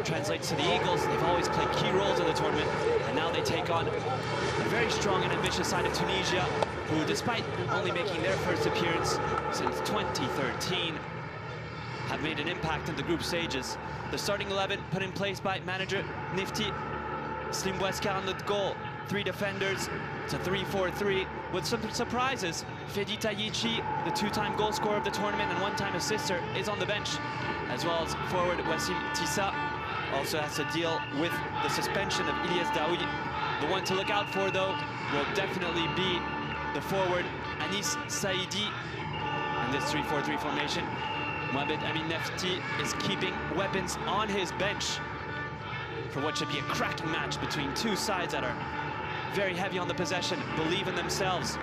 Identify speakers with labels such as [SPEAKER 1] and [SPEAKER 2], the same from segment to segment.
[SPEAKER 1] translates to the Eagles. They've always played key roles in the tournament, and now they take on a very strong and ambitious side of Tunisia, who, despite only making their first appearance since 2013, have made an impact in the group stages. The starting 11 put in place by manager Nifty Slim Boueskar on the goal. 3 defenders. It's a 3-4-3 with some surprises. Fedi Tayichi, the 2-time goal scorer of the tournament and 1-time assister, is on the bench, as well as forward Wassim Tissa also has to deal with the suspension of Ilyes Daoui. The one to look out for, though, will definitely be the forward Anis Saidi in this 3-4-3 formation. Mohamed Amin Nefti is keeping weapons on his bench for what should be a cracking match between two sides that are very heavy on the possession, believe in themselves.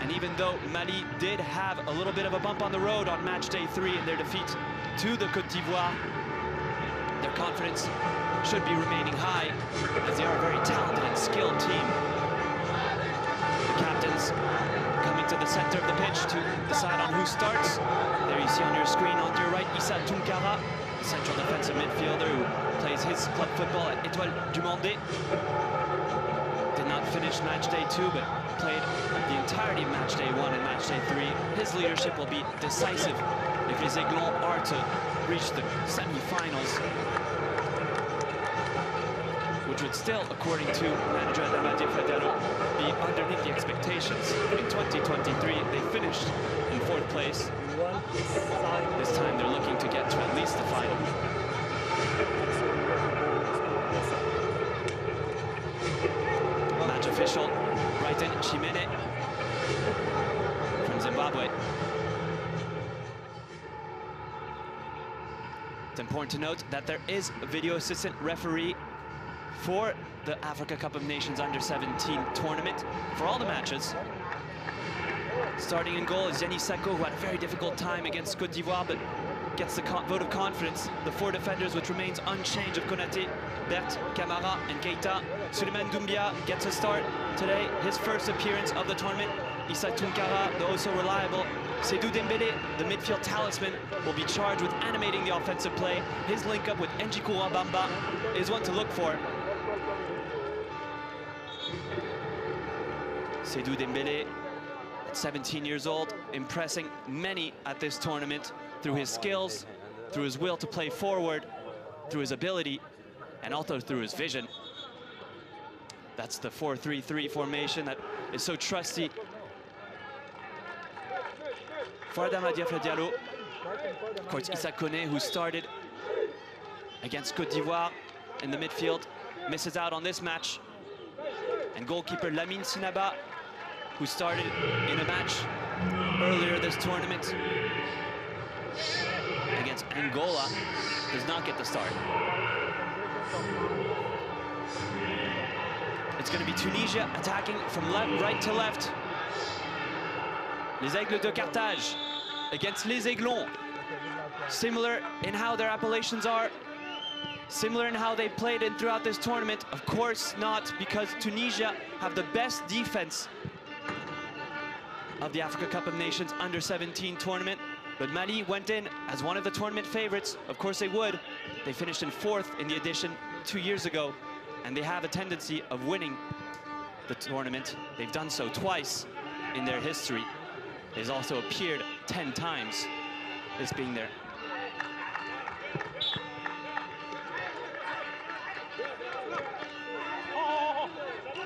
[SPEAKER 1] And even though Mali did have a little bit of a bump on the road on match day 3 in their defeat to the Côte d'Ivoire, their confidence should be remaining high, as they are a very talented and skilled team. The captains coming to the center of the pitch to decide on who starts. There you see on your screen, on your right, Issa Tunkara, the central defensive midfielder who plays his club football at Étoile du Mandé. Did not finish match day 2, but played the entirety of match day 1 and match day 3. His leadership will be decisive if les Aiglons are to reach the semi-finals, which would still, according to manager Adama Diallo, be underneath the expectations. In 2023, they finished in 4th place. This time they're looking to get to at least the final. Match official, Brighton Chimene from Zimbabwe. It's important to note that there is a video assistant referee for the Africa Cup of Nations Under-17 tournament for all the matches. Starting in goal is Yannis Sako, who had a very difficult time against Côte d'Ivoire, but gets the vote of confidence. The 4 defenders, which remains unchanged, of Konate, Bert, Camara, and Keita. Souleymane Doumbia gets a start today, his first appearance of the tournament. Issa Tunkara, the also reliable Seydou Dembélé, the midfield talisman, will be charged with animating the offensive play. His link-up with Njiku Wabamba is one to look for. Seydou Dembélé, at 17 years old, impressing many at this tournament through his skills, through his will to play forward, through his ability, and also through his vision. That's the 4-3-3 formation that is so trusty for Adama Diallo. Of course, Issa Kone, who started against Côte d'Ivoire in the midfield, misses out on this match. And goalkeeper Lamine Sinaba, who started in a match earlier this tournament against Angola, does not get the start. It's going to be Tunisia attacking from right to left. Les Aigles de Carthage against les Aiglons. Similar in how their appellations are, similar in how they played in throughout this tournament. Of course not, because Tunisia have the best defense of the Africa Cup of Nations Under-17 tournament. But Mali went in as one of the tournament favorites. Of course they would. They finished in 4th in the edition 2 years ago, and they have a tendency of winning the tournament. They've done so twice in their history. They've also appeared 10 times, this being their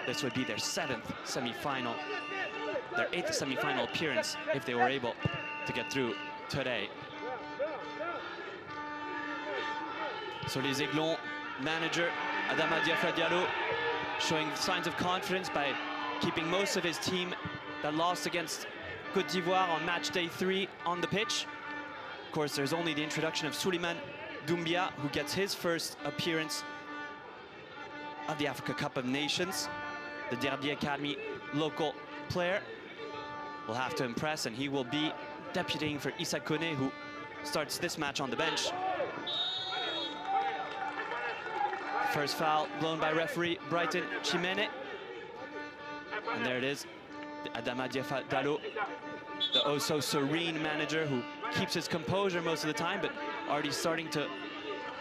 [SPEAKER 1] this would be their 7th semi-final, their 8th semi-final appearance if they were able to get through today. So les Aiglons manager Adama Diallo showing signs of confidence by keeping most of his team that lost against Côte d'Ivoire on match day 3 on the pitch. Of course, there's only the introduction of Souleymane Doumbia, who gets his first appearance of the Africa Cup of Nations. The Derby Academy local player will have to impress, and he will be deputying for Issa Kone, who starts this match on the bench. First foul blown by referee Brighton Chimene. And there it is, Adama Diallo, the oh-so serene manager who keeps his composure most of the time, but already starting to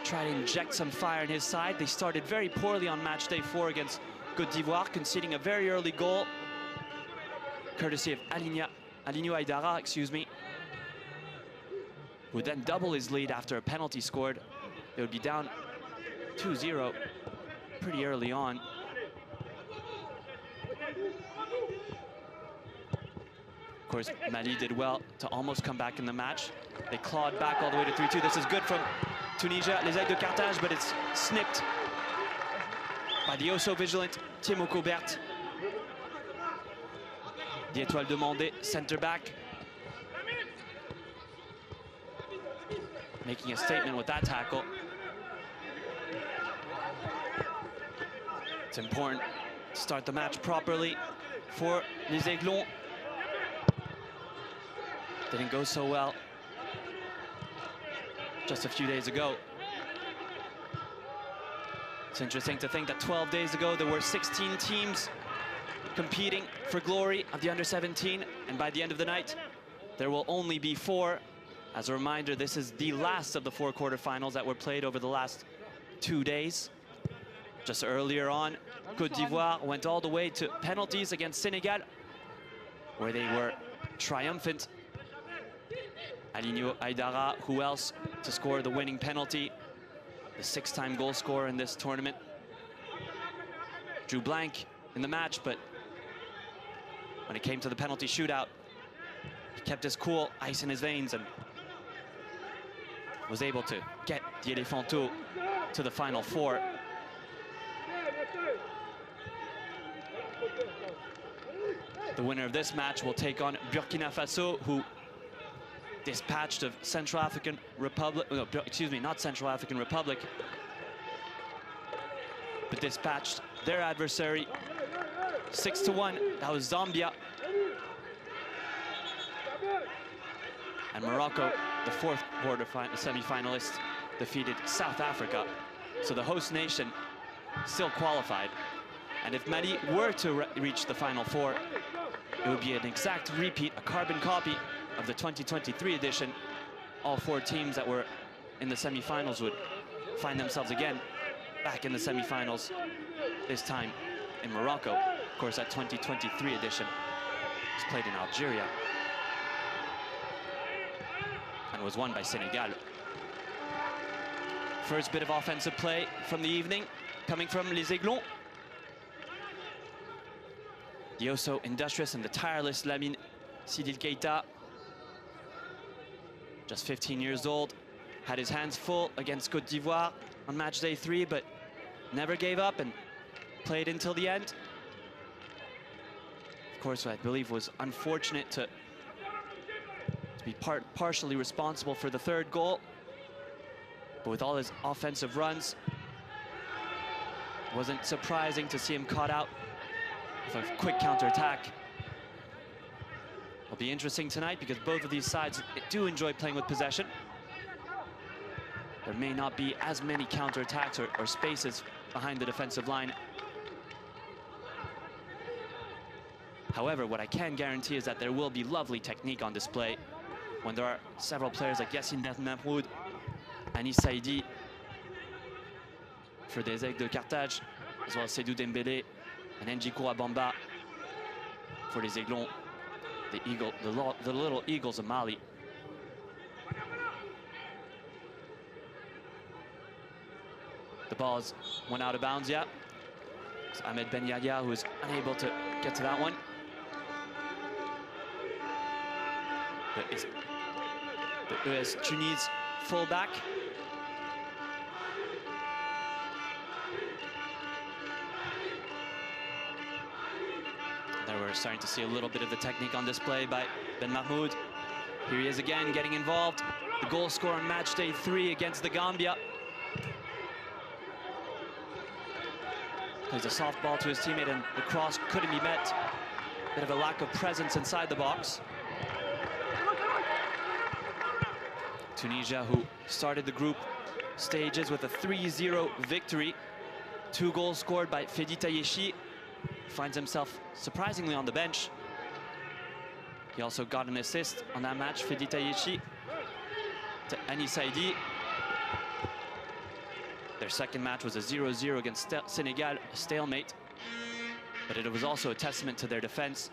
[SPEAKER 1] try to inject some fire in his side. They started very poorly on match day 4 against Côte d'Ivoire, conceding a very early goal, courtesy of Alignou Aïdara, excuse me, who would then double his lead after a penalty scored. They would be down 2-0 pretty early on. Of course, Mali did well to almost come back in the match. They clawed back all the way to 3-2. This is good from Tunisia, les Aigles de Carthage, but it's snipped by the oh-so-vigilant Thiemo Cobert. The Étoile demandée, center back. Making a statement with that tackle. It's important to start the match properly for les Aiglons. Didn't go so well just a few days ago. It's interesting to think that 12 days ago there were 16 teams competing for glory of the under-17, and by the end of the night there will only be 4. As a reminder, this is the last of the 4 quarterfinals that were played over the last 2 days. Just earlier on, Côte d'Ivoire went all the way to penalties against Senegal, where they were triumphant. Alignou Aïdara, who else to score the winning penalty? The 6-time goal scorer in this tournament. Drew blank in the match, but when it came to the penalty shootout, he kept his cool, ice in his veins, and was able to get the Elephanto to the final 4. The winner of this match will take on Burkina Faso, who dispatched of Central African Republic, no, excuse me, not Central African Republic, but dispatched their adversary 6-1. That was Zambia. And Morocco, the 4th semi-finalist, defeated South Africa. So the host nation still qualified. And if Mali were to reach the final 4, it would be an exact repeat, a carbon copy of the 2023 edition. All 4 teams that were in the semi-finals would find themselves again back in the semi-finals, this time in Morocco. Of course, that 2023 edition was played in Algeria and was won by Senegal. First bit of offensive play from the evening coming from les Aiglons. The also industrious and the tireless Lamine Sidil Keita, just 15 years old, had his hands full against Côte d'Ivoire on match day 3, but never gave up and played until the end. Of course, I believe was unfortunate to be partially responsible for the 3rd goal, but with all his offensive runs, it wasn't surprising to see him caught out with a quick counterattack. It'll be interesting tonight because both of these sides do enjoy playing with possession. There may not be as many counterattacks or spaces behind the defensive line. However, what I can guarantee is that there will be lovely technique on display when there are several players like Yassine Mahmoud, Anis Saidi for des Aigles de Carthage, as well as Seydou Dembélé and Njiko Abamba for les Aiglons, the little Eagles of Mali. The balls went out of bounds, yeah. It's Ahmed Ben Yahya who is unable to get to that one. The US Tunis fullback. There we're starting to see a little bit of the technique on display by Ben Mahmoud. Here he is again, getting involved. The goal scorer on match day 3 against the Gambia. Plays a soft ball to his teammate and the cross couldn't be met. Bit of a lack of presence inside the box. Tunisia, who started the group stages with a 3-0 victory. 2 goals scored by Fedi Tayeshi. Finds himself surprisingly on the bench. He also got an assist on that match, Fedi Tayeshi, to Anis Saidi. Their second match was a 0-0 against Senegal, a stalemate. But it was also a testament to their defense.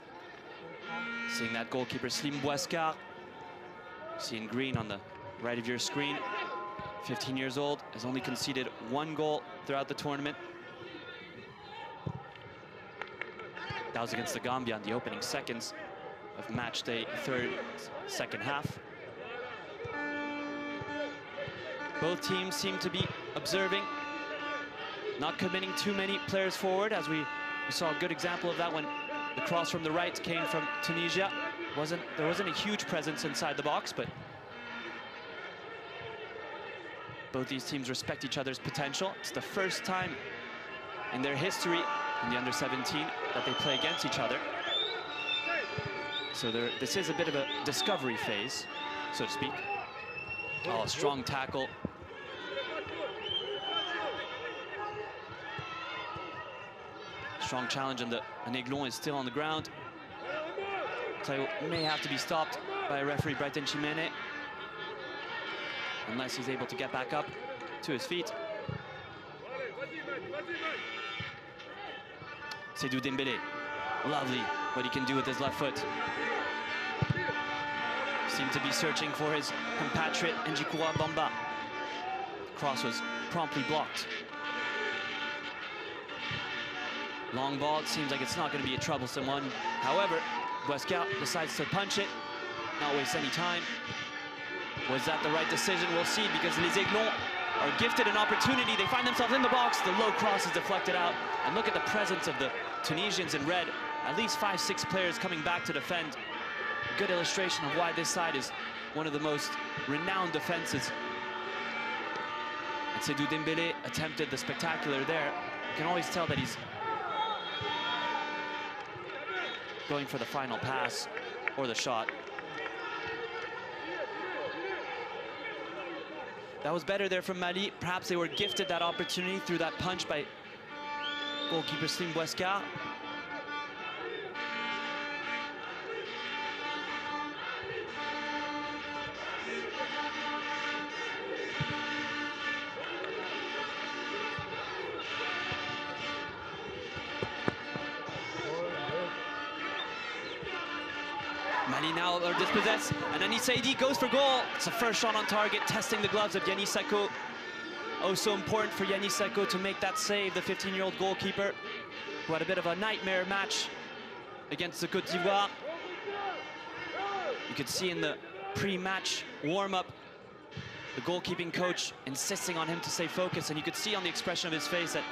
[SPEAKER 1] Seeing that goalkeeper Slim Boiscar, seeing green on the right of your screen, 15 years old, has only conceded 1 goal throughout the tournament. That was against the Gambia in the opening seconds of match day second half. Both teams seem to be observing, not committing too many players forward, as we saw a good example of that when the cross from the right came from Tunisia. There wasn't a huge presence inside the box, but both these teams respect each other's potential. It's the first time in their history in the under-17 that they play against each other. So this is a bit of a discovery phase, so to speak. Oh, a strong tackle. Strong challenge, and Aiglon is still on the ground. So may have to be stopped by referee Brighton Chimene, unless he's able to get back up to his feet. Seydou Dembélé, lovely what he can do with his left foot. Seemed to be searching for his compatriot Njikoua Bamba. The cross was promptly blocked. Long ball, it seems like it's not going to be a troublesome one. However, Boiscar decides to punch it, not waste any time. Was that the right decision? We'll see, because Les Aiglons are gifted an opportunity. They find themselves in the box. The low cross is deflected out. And look at the presence of the Tunisians in red. At least 5-6 players coming back to defend. A good illustration of why this side is one of the most renowned defenses. And Seydou Dembélé attempted the spectacular there. You can always tell that he's going for the final pass or the shot. That was better there from Mali. Perhaps they were gifted that opportunity through that punch by goalkeeper Slim Boiscar. Mali now are dispossessed, and Anis Saidi goes for goal. It's the first shot on target, testing the gloves of Yannis Sako. Oh, so important for Yannis Sako to make that save, the 15-year-old goalkeeper, who had a bit of a nightmare match against the Côte d'Ivoire. You could see in the pre-match warm-up, the goalkeeping coach insisting on him to stay focused, and you could see on the expression of his face that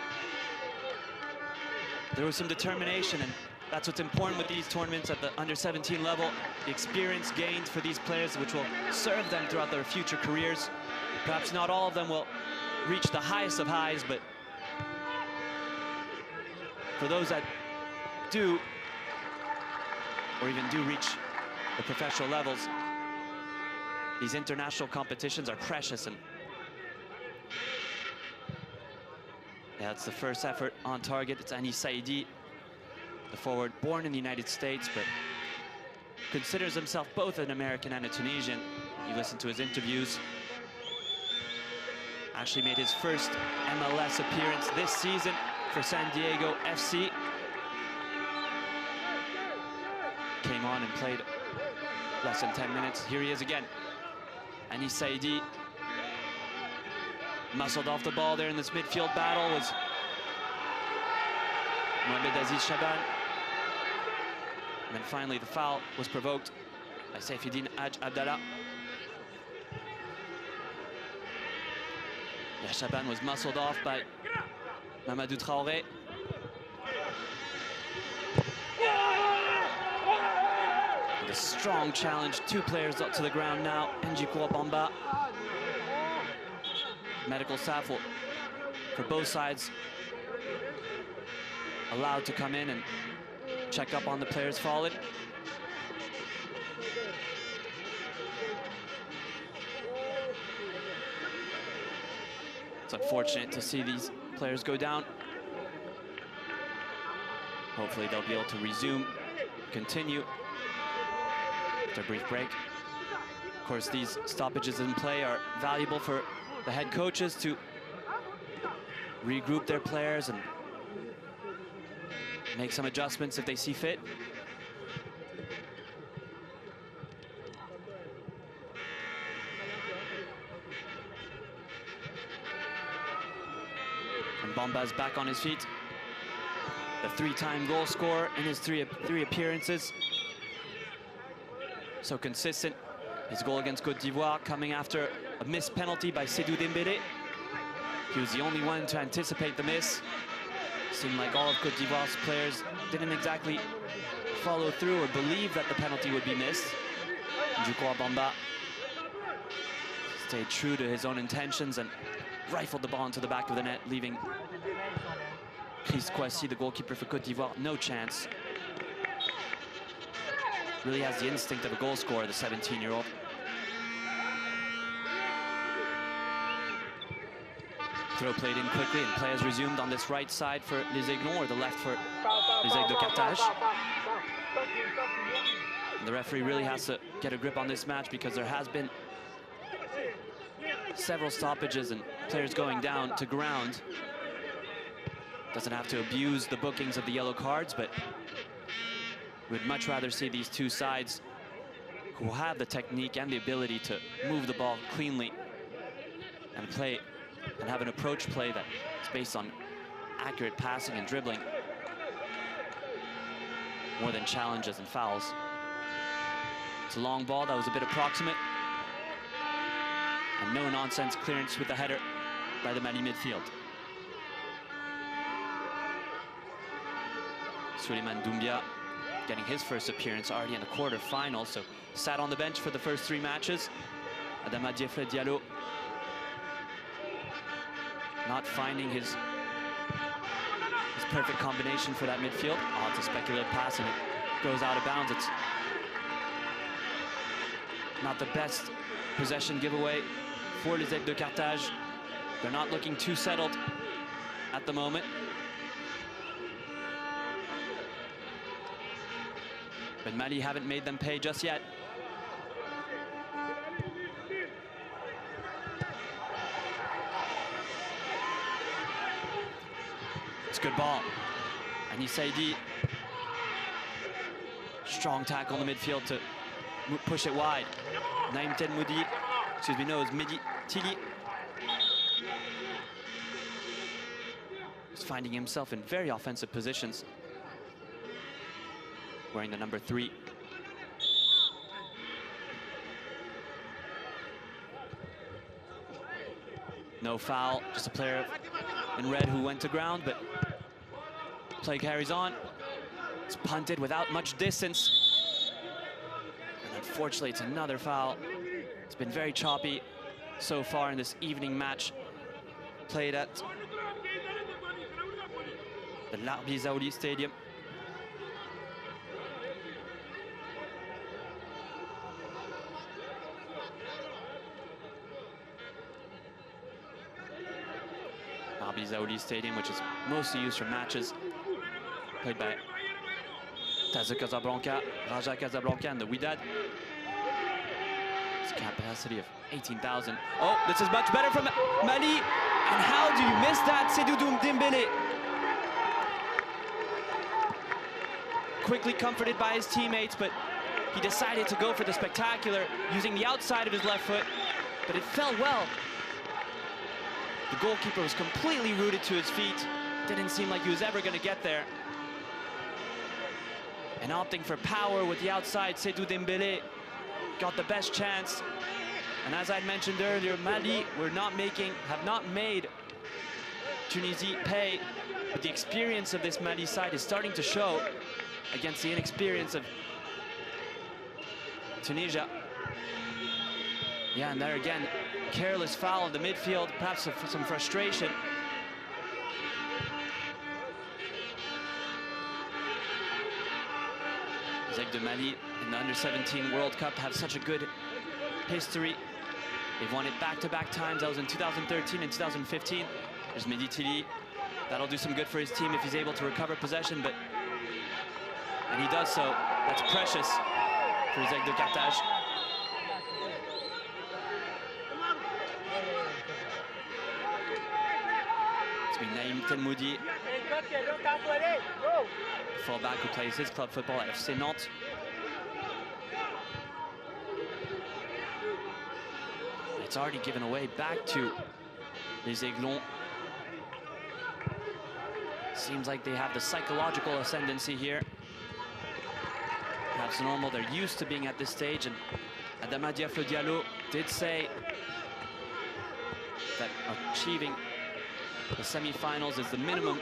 [SPEAKER 1] there was some determination, and that's what's important with these tournaments at the under-17 level. The experience gained for these players, which will serve them throughout their future careers. Perhaps not all of them will reach the highest of highs, but for those that do, or even do reach the professional levels, these international competitions are precious. And yeah, it's the first effort on target. It's Anis Saidi, the forward born in the United States, but considers himself both an American and a Tunisian. You listen to his interviews. Actually made his first MLS appearance this season for San Diego FC. Came on and played less than 10 minutes. Here he is again. Anis Saidi muscled off the ball there in this midfield battle was Mohamed Aziz Shaban. And then finally the foul was provoked by Saifuddin Hadj Abdallah. Yeah, Shaban was muscled off by Mamadou Traoré. And a strong challenge, 2 players up to the ground now. Njikoua Bamba. Medical staff will, for both sides, allowed to come in and check up on the players fallen. It's unfortunate to see these players go down. Hopefully they'll be able to resume, continue after a brief break. Of course, these stoppages in play are valuable for the head coaches to regroup their players and make some adjustments if they see fit. And Bamba's back on his feet. The three-time goal scorer in his three appearances. So consistent. His goal against Côte d'Ivoire coming after a missed penalty by Seydou Dembélé. He was the only one to anticipate the miss. Seemed like all of Côte d'Ivoire's players didn't exactly follow through or believe that the penalty would be missed. Njoukoua Bamba stayed true to his own intentions and rifled the ball into the back of the net, leaving Chris Kouassi, the goalkeeper for Côte d'Ivoire, no chance. Really has the instinct of a goal scorer, the 17-year-old. Throw played in quickly, and play has resumed on this right side for Les Aiglons, or the left for Les Aigles de Carthage. And the referee really has to get a grip on this match because there has been several stoppages and players going down to ground. Doesn't have to abuse the bookings of the yellow cards, but we'd much rather see these two sides who have the technique and the ability to move the ball cleanly and play and have an approach play that is based on accurate passing and dribbling more than challenges and fouls. It's a long ball that was a bit approximate, and no nonsense clearance with the header by the Mali midfield. Souleymane Doumbia getting his first appearance already in the quarterfinals, so sat on the bench for the first 3 matches. Adama Diéfé not finding his perfect combination for that midfield. Oh, it's a speculative pass and it goes out of bounds. It's not the best possession giveaway for Les Aigles de Carthage. They're not looking too settled at the moment. But Mali haven't made them pay just yet. It's a good ball. And Saidi, strong tackle in the midfield to push it wide. Naïm Telmoudi, excuse me, no, it's Mehdi Tili. He's finding himself in very offensive positions, wearing the number 3. No foul, just a player in red who went to ground, but play carries on. It's punted without much distance. And unfortunately, it's another foul. It's been very choppy so far in this evening match played at the Larbi Zaouli Stadium. Larbi Zaouli Stadium, which is mostly used for matches played by Taza Casablanca, Raja Casablanca, and the Wydad. It's a capacity of 18,000. Oh, this is much better from Mali. And how do you miss that, Seydou Dembélé? Quickly comforted by his teammates, but he decided to go for the spectacular, using the outside of his left foot, but it fell well. The goalkeeper was completely rooted to his feet. Didn't seem like he was ever going to get there. And opting for power with the outside, Seydou Dembélé got the best chance. And as I mentioned earlier, Mali have not made Tunisia pay. But the experience of this Mali side is starting to show against the inexperience of Tunisia. Yeah, and there again, careless foul in the midfield, perhaps some frustration. Les Aigles de Mali in the Under-17 World Cup have such a good history. They've won it back-to-back times. That was in 2013 and 2015. There's Mehdi Tili. That'll do some good for his team if he's able to recover possession, and he does so. That's precious for Les Aigles de Carthage. It's between Naïm Telmoudi, fullback who plays his club football at FC Nantes. It's already given away back to les Aiglons. Seems like they have the psychological ascendancy here. Perhaps normal, they're used to being at this stage, and Adama Diallo did say that achieving the semi-finals is the minimum,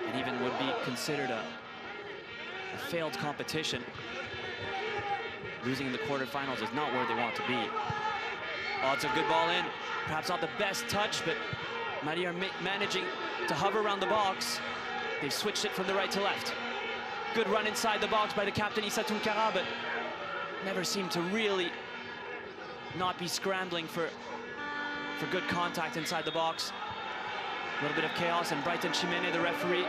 [SPEAKER 1] and even would be considered a failed competition. Losing in the quarterfinals is not where they want to be. Oh, it's a good ball in. Perhaps not the best touch, but Mali are managing to hover around the box. They've switched it from the right to left. Good run inside the box by the captain Issa Tunkara, but never seemed to really not be scrambling for good contact inside the box. A little bit of chaos, and Brighton Chimene, the referee,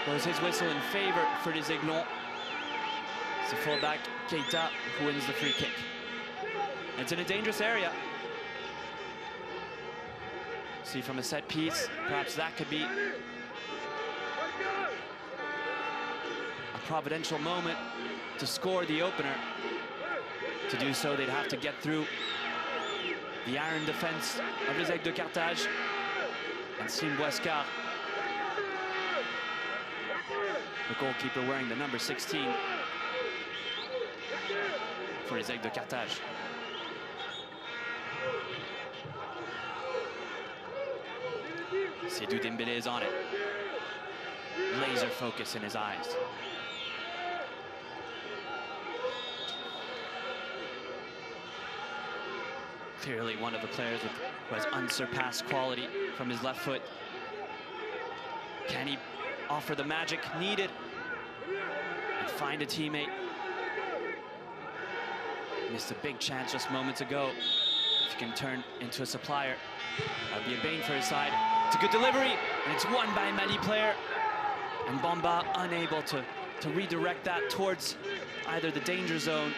[SPEAKER 1] blows his whistle in favor for les Aiglons. It's the fullback Keita who wins the free kick. It's in a dangerous area. See, from a set piece, perhaps that could be a providential moment to score the opener. To do so, they'd have to get through the iron defense of les Aigles de Carthage and Sim Boiscar, the goalkeeper wearing the number 16 for les Aigles de Carthage. Seydou Dembélé is on it. Laser focus in his eyes. Clearly one of the players who has unsurpassed quality from his left foot. Can he offer the magic needed and find a teammate? Missed a big chance just moments ago. If he can turn into a supplier, that would be a bane for his side. It's a good delivery, and it's won by a Mali player. And Bamba unable to redirect that towards either the danger zone.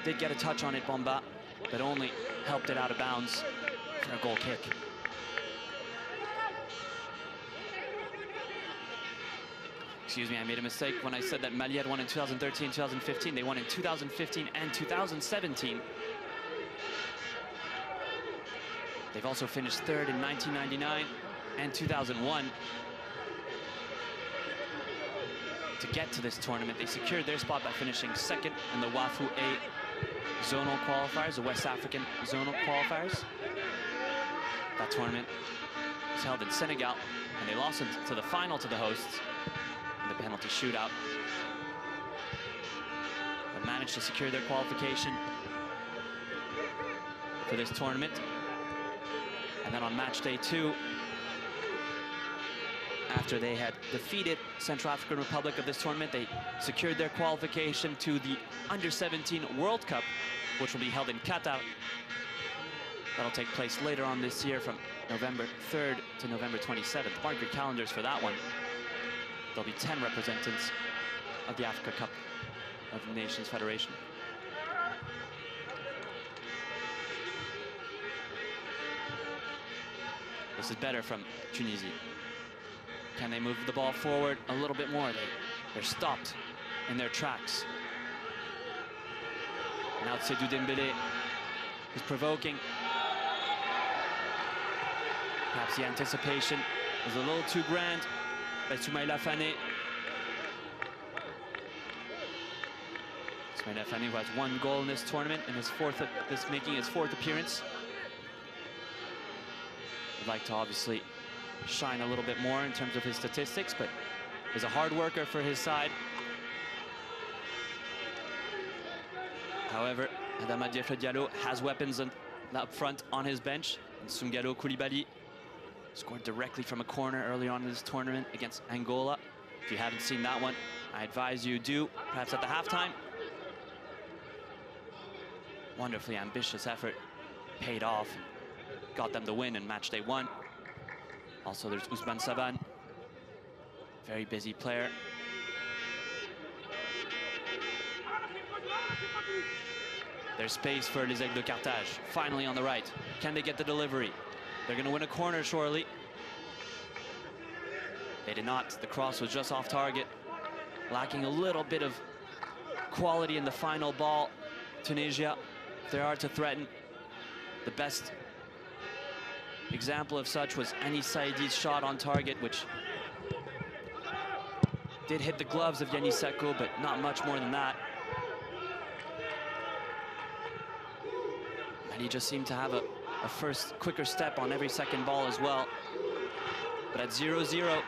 [SPEAKER 1] Did get a touch on it, Bamba, but only helped it out of bounds for a goal kick. Excuse me, I made a mistake when I said that Mali had won in 2013, 2015. They won in 2015 and 2017. They've also finished third in 1999 and 2001. To get to this tournament, they secured their spot by finishing second in the WAFU A zonal qualifiers, the West African zonal qualifiers. That tournament was held in Senegal, and they lost to the final to the hosts in the penalty shootout, but managed to secure their qualification for this tournament. And then on match day 2, after they had defeated Central African Republic of this tournament, they secured their qualification to the Under-17 World Cup, which will be held in Qatar. That'll take place later on this year from November 3rd to November 27th. Mark your calendars for that one. There'll be 10 representatives of the Africa Cup of Nations Federation. This is better from Tunisia. Can they move the ball forward a little bit more? They're stopped in their tracks. Now Seydou Dembélé is provoking. Perhaps the anticipation is a little too grand by Soumaïla Fane. Soumaïla Fane, who has 1 goal in this tournament and making his 4th appearance. Would like to obviously shine a little bit more in terms of his statistics, but is a hard worker for his side. However, Adama Diallo has weapons up front on his bench. And Sungalo Koulibaly scored directly from a corner early on in this tournament against Angola. If you haven't seen that one, I advise you do, perhaps at the halftime. Wonderfully ambitious effort paid off. Got them the win in match day 1. Also, there's Ousmane Saban, very busy player. There's space for les Aigles de Carthage, finally on the right. Can they get the delivery? They're going to win a corner shortly. They did not. The cross was just off target. Lacking a little bit of quality in the final ball. Tunisia, they are to threaten. The best example of such was Anis Saïdi's shot on target, which did hit the gloves of Yannis Seko, but not much more than that. And he just seemed to have a first quicker step on every second ball as well. But at 0-0,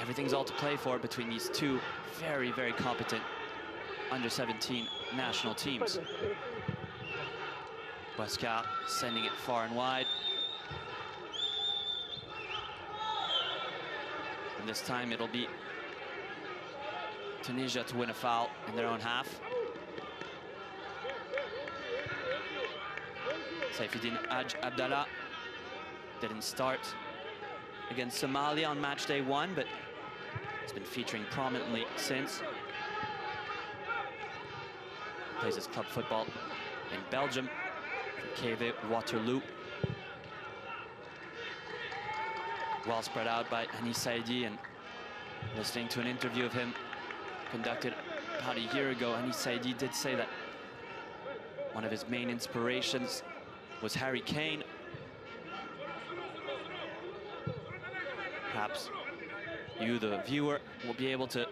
[SPEAKER 1] everything's all to play for between these two very, very competent under-17 national teams. Huesca sending it far and wide. And this time it'll be Tunisia to win a foul in their own half. Saifuddin Abdallah didn't start against Somalia on match day 1, but he's been featuring prominently since. Plays his club football in Belgium for KV Waterloo. Well spread out by Anis Saïdi, and listening to an interview of him conducted about a year ago, Anis Saïdi did say that one of his main inspirations was Harry Kane. Perhaps you, the viewer, will be able to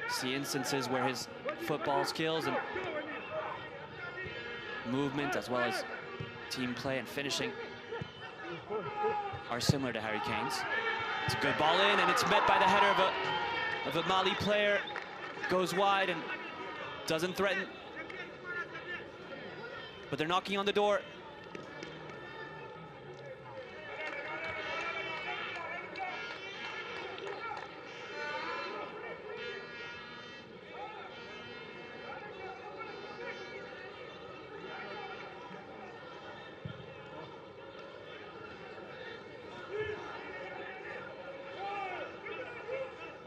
[SPEAKER 1] see instances where his football skills and movement, as well as team play and finishing, are similar to Harry Kane's. It's a good ball in, and it's met by the header of a Mali player. Goes wide and doesn't threaten. But they're knocking on the door.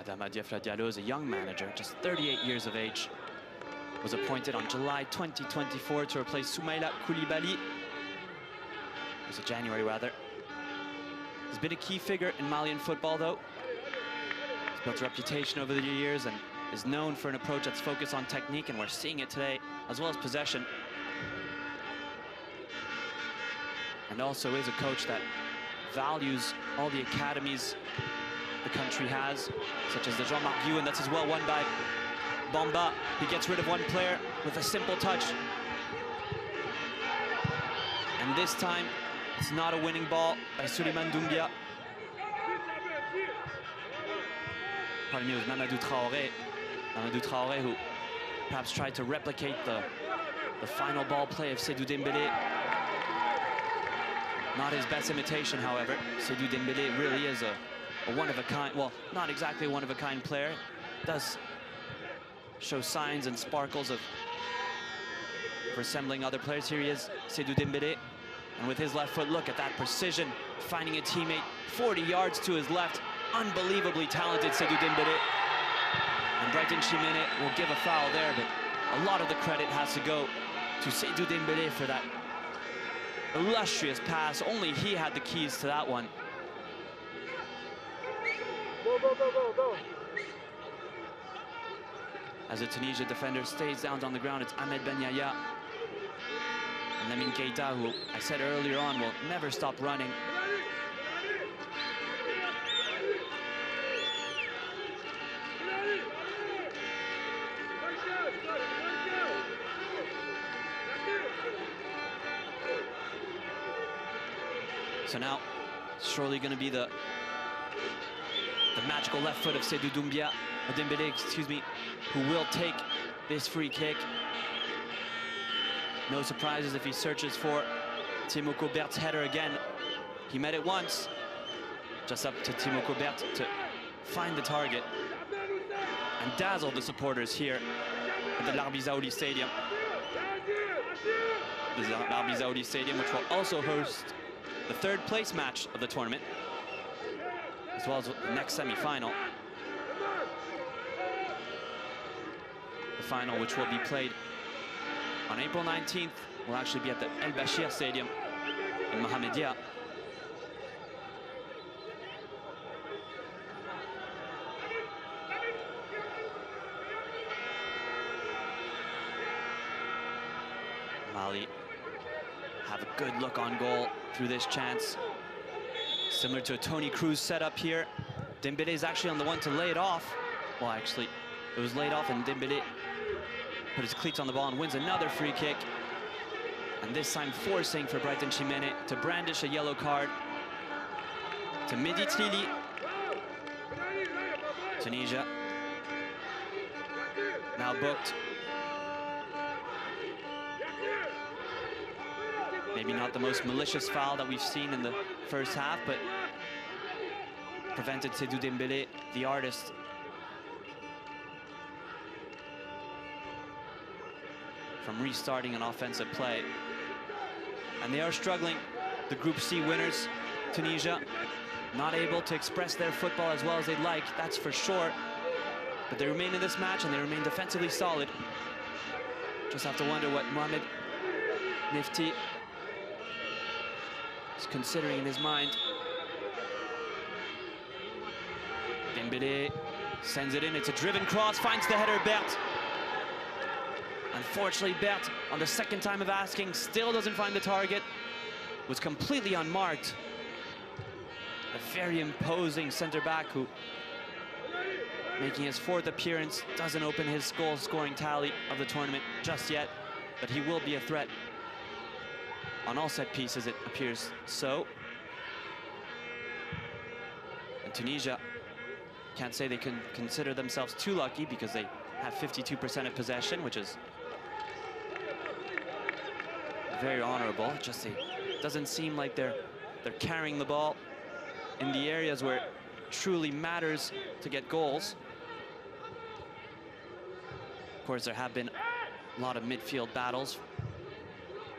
[SPEAKER 1] Adama Diafra is a young manager, just 38 years of age. Was appointed on July 2024 to replace Soumaïla Koulibaly. It was January, rather. He's been a key figure in Malian football, though. He's built a reputation over the years and is known for an approach that's focused on technique, and we're seeing it today, as well as possession. And also is a coach that values all the academies the country has, such as the Jean-Marc Guyon, that's as well won by Bamba. He gets rid of one player with a simple touch. And this time, it's not a winning ball by Souleymane Doumbia. Pardon me, it was Mamadou Traoré. Mamadou Traoré, who perhaps tried to replicate the final ball play of Seydou Dembélé. Not his best imitation, however. Seydou Dembélé really is a one-of-a-kind, well, not exactly a one-of-a-kind player. Does show signs and sparkles of resembling other players. Here he is, Seydou Dembélé. And with his left foot, look at that precision, finding a teammate 40 yards to his left. Unbelievably talented Seydou Dembélé. And Brighton Chimene will give a foul there, but a lot of the credit has to go to Seydou Dembélé for that illustrious pass. Only he had the keys to that one. Go. As the Tunisia defender stays down on the ground, it's Ahmed Ben Yahya. And Lamine Keita, who I said earlier on will never stop running. So now, surely going to be the magical left foot of Seydou Dembélé, excuse me, who will take this free kick. No surprises if he searches for Timo Cobert's header again. He met it once. Just up to Timo Cobert to find the target and dazzle the supporters here at the Larbi Zaouli Stadium. The Larbi Zaouli Stadium, which will also host the third place match of the tournament, as well as the next semi-final. The final, which will be played on April 19th, will actually be at the El Bashir Stadium in Mohammedia. good look on goal through this chance. Similar to a Toni Kroos setup here. Dembélé is actually on the one to lay it off. Well, actually, it was laid off and Dembélé put his cleats on the ball and wins another free kick. And this time forcing for Brighton Chimene to brandish a yellow card to Mehdi Tlili. Tunisia now booked. Maybe not the most malicious foul that we've seen in the first half, but prevented Seydou Dembélé, the artist, from restarting an offensive play. And they are struggling. The Group C winners, Tunisia, not able to express their football as well as they'd like, that's for sure. But they remain in this match and they remain defensively solid. Just have to wonder what Mohamed Nifty is considering in his mind. Dembélé sends it in, it's a driven cross, finds the header, Bert. Unfortunately, Bert, on the second time of asking, still doesn't find the target. Was completely unmarked. A very imposing center-back who, making his fourth appearance, doesn't open his goal-scoring tally of the tournament just yet, but he will be a threat on all set pieces, it appears so. And Tunisia can't say they can consider themselves too lucky because they have 52% of possession, which is very honorable. Just it doesn't seem like they're carrying the ball in the areas where it truly matters to get goals. Of course, there have been a lot of midfield battles.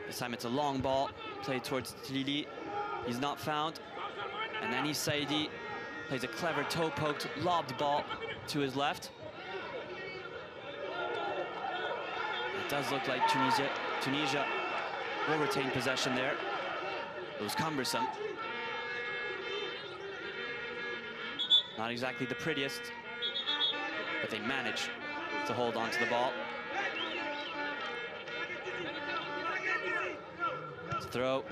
[SPEAKER 1] This time it's a long ball played towards Tlili. He's not found. And Anis Saidi plays a clever toe-poked, lobbed ball to his left. It does look like Tunisia will retain possession there. It was cumbersome. Not exactly the prettiest, but they manage to hold on to the ball. It's a throw.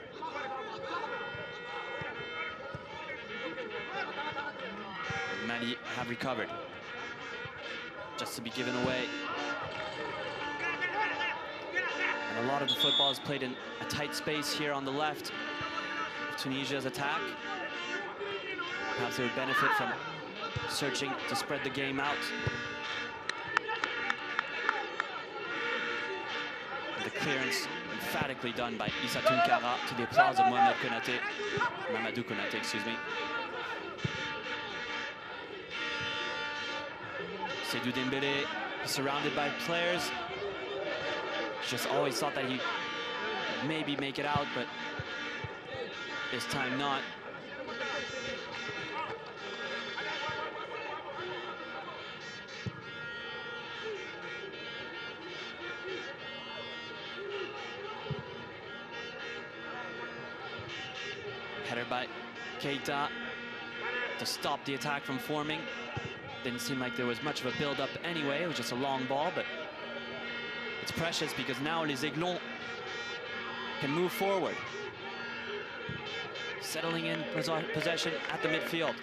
[SPEAKER 1] Mali have recovered, just to be given away. And a lot of the football is played in a tight space here on the left of Tunisia's attack. Perhaps they would benefit from searching to spread the game out. And the clearance emphatically done by Issa Tunkara to the applause of Mamadou Konaté, excuse me. Seydou Dembélé is surrounded by players. Just always thought that he would maybe make it out, but this time not. Header by Keita to stop the attack from forming. Didn't seem like there was much of a build-up anyway. It was just a long ball, but it's precious because now Les Aiglons can move forward. Settling in possession at the midfield.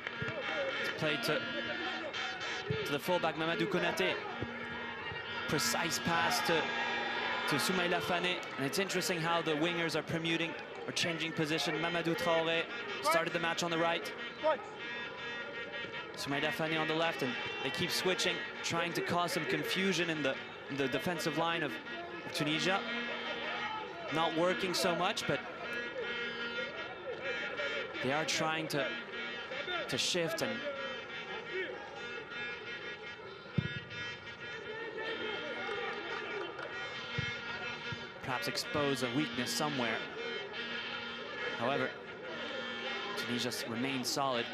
[SPEAKER 1] It's played to the fullback Mamadou Konaté. Precise pass to Soumaïla Fane. And it's interesting how the wingers are permuting or changing position. Mamadou Traoré started the match on the right. Soumaïla Fane on the left, and they keep switching, trying to cause some confusion in the defensive line of Tunisia. Not working so much, but they are trying to shift and perhaps expose a weakness somewhere. However, Tunisia remains solid.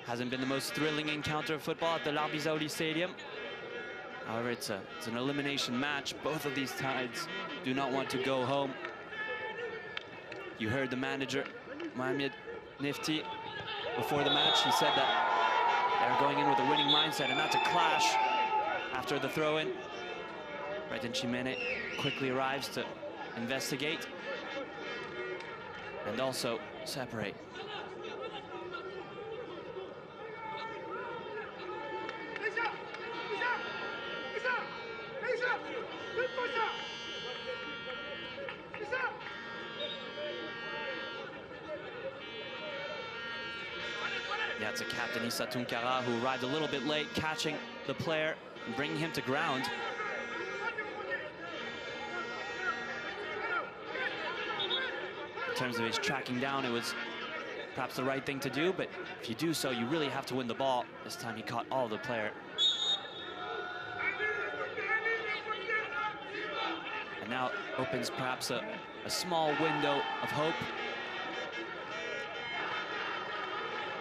[SPEAKER 1] Hasn't been the most thrilling encounter of football at the Larbi Zaouli Stadium. However, it's an elimination match. Both of these sides do not want to go home. You heard the manager, Mohamed Nifty, before the match. He said that they're going in with a winning mindset and not to clash after the throw-in. Brighton Chimene quickly arrives to investigate and also separate. Yeah, it's a captain, Issa Tunkara, who arrived a little bit late, catching the player and bringing him to ground. In terms of his tracking down, it was perhaps the right thing to do, but if you do so, you really have to win the ball. This time he caught all of the player. And now opens perhaps a small window of hope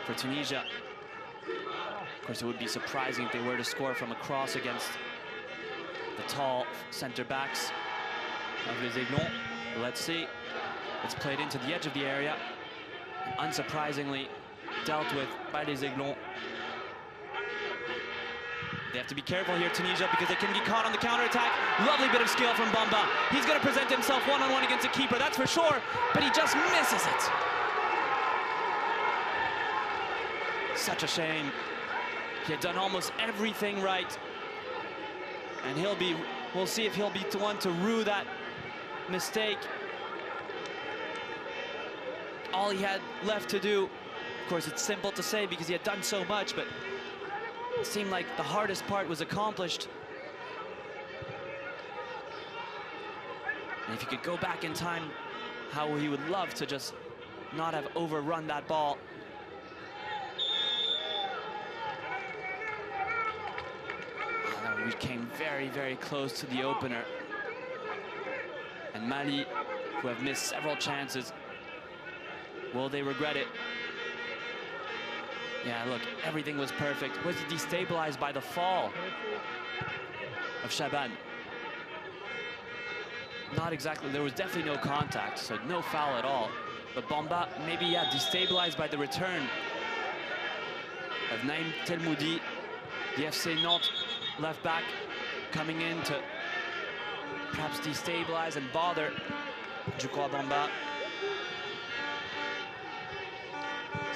[SPEAKER 1] for Tunisia. Of course, it would be surprising if they were to score from a cross against the tall center backs of Les Aiglons. Let's see. It's played into the edge of the area. Unsurprisingly, dealt with by Les Aiglons. They have to be careful here, Tunisia, because they can get caught on the counterattack. Lovely bit of skill from Bamba. He's going to present himself one-on-one against a keeper, that's for sure, but he just misses it. Such a shame. He had done almost everything right. And we'll see if he'll be the one to rue that mistake. All he had left to do, of course, it's simple to say because he had done so much, but it seemed like the hardest part was accomplished. And if he could go back in time, how he would love to just not have overrun that ball. We came very, very close to the opener. And Mali, who have missed several chances, will they regret it? Yeah, look, everything was perfect. Was he destabilized by the fall of Shaban? Not exactly. There was definitely no contact, so no foul at all. But Bamba, maybe, yeah, destabilized by the return of Naïm Telmoudi, the FC Nantes left back, coming in to perhaps destabilize and bother Njukwa Bamba.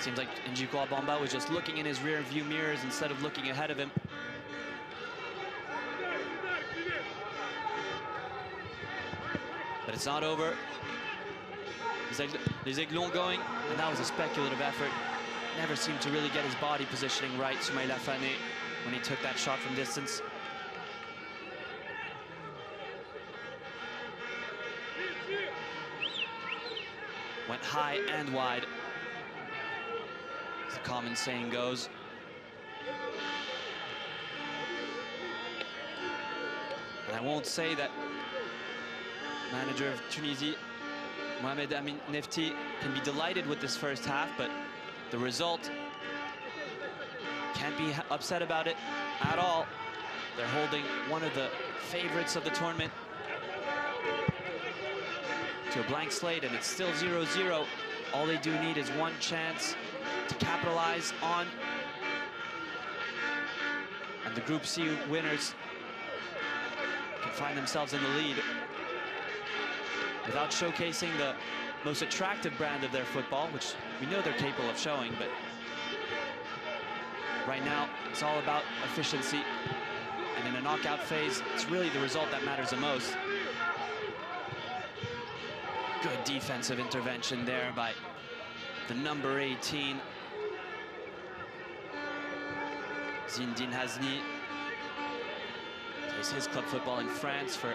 [SPEAKER 1] Seems like Njukwa Bamba was just looking in his rear view mirrors instead of looking ahead of him. But it's not over. Les Aiglons going, and that was a speculative effort. Never seemed to really get his body positioning right, Soumaïla Fane, when he took that shot from distance. Went high and wide, as the common saying goes. And I won't say that manager of Tunisia, Mohamed Amin Nefti, can be delighted with this first half, but the result, can't be upset about it at all. They're holding one of the favorites of the tournament to a blank slate, and it's still 0-0. All they do need is one chance to capitalize on. And the Group C winners can find themselves in the lead without showcasing the most attractive brand of their football, which we know they're capable of showing, but right now, it's all about efficiency. And in a knockout phase, it's really the result that matters the most. Good defensive intervention there by the number 18, Zinedine Hazni. Plays his club football in France for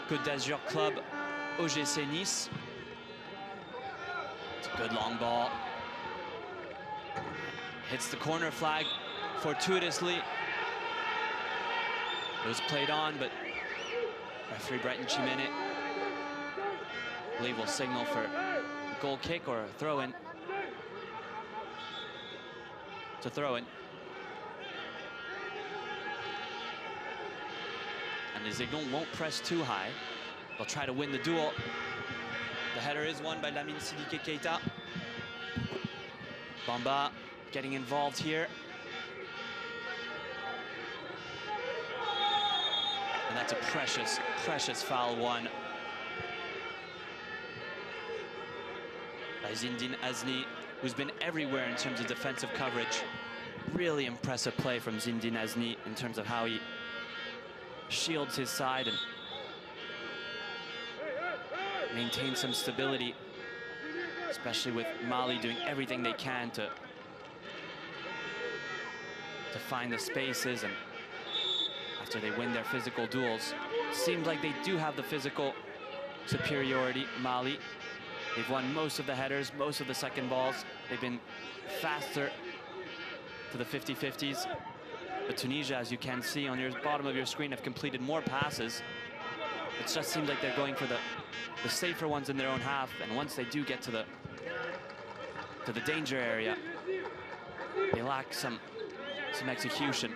[SPEAKER 1] Côte d'Azur club OGC Nice. It's a good long ball. Hits the corner flag fortuitously. It was played on, but referee Brighton Chimene, I believe, will signal for a goal kick or a throw-in. It's a throw-in. And Les Aiglons won't press too high. They'll try to win the duel. The header is won by Lamine Sidiki Keita. Bamba getting involved here. And that's a precious, precious foul won by Zinedine Azni, who's been everywhere in terms of defensive coverage. Really impressive play from Zinedine Azni in terms of how he shields his side and maintains some stability, especially with Mali doing everything they can to find the spaces. And after they win their physical duels, seems like they do have the physical superiority, Mali. They've won most of the headers, most of the second balls. They've been faster to the 50-50s. But Tunisia, as you can see on your bottom of your screen, have completed more passes. It just seems like they're going for the safer ones in their own half. And once they do get to the danger area, they lack some execution.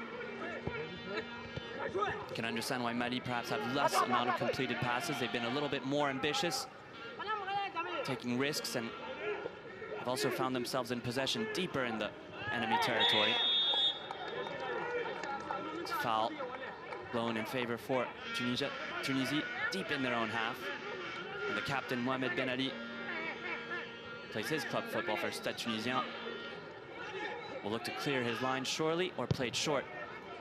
[SPEAKER 1] You can understand why Mali perhaps have less amount of completed passes. They've been a little bit more ambitious, taking risks, and have also found themselves in possession deeper in the enemy territory. It's a foul blown in favor for Tunisia deep in their own half. And the captain, Mohamed Ben Ali, plays his club football for Stade Tunisien. Will look to clear his line surely, or play it short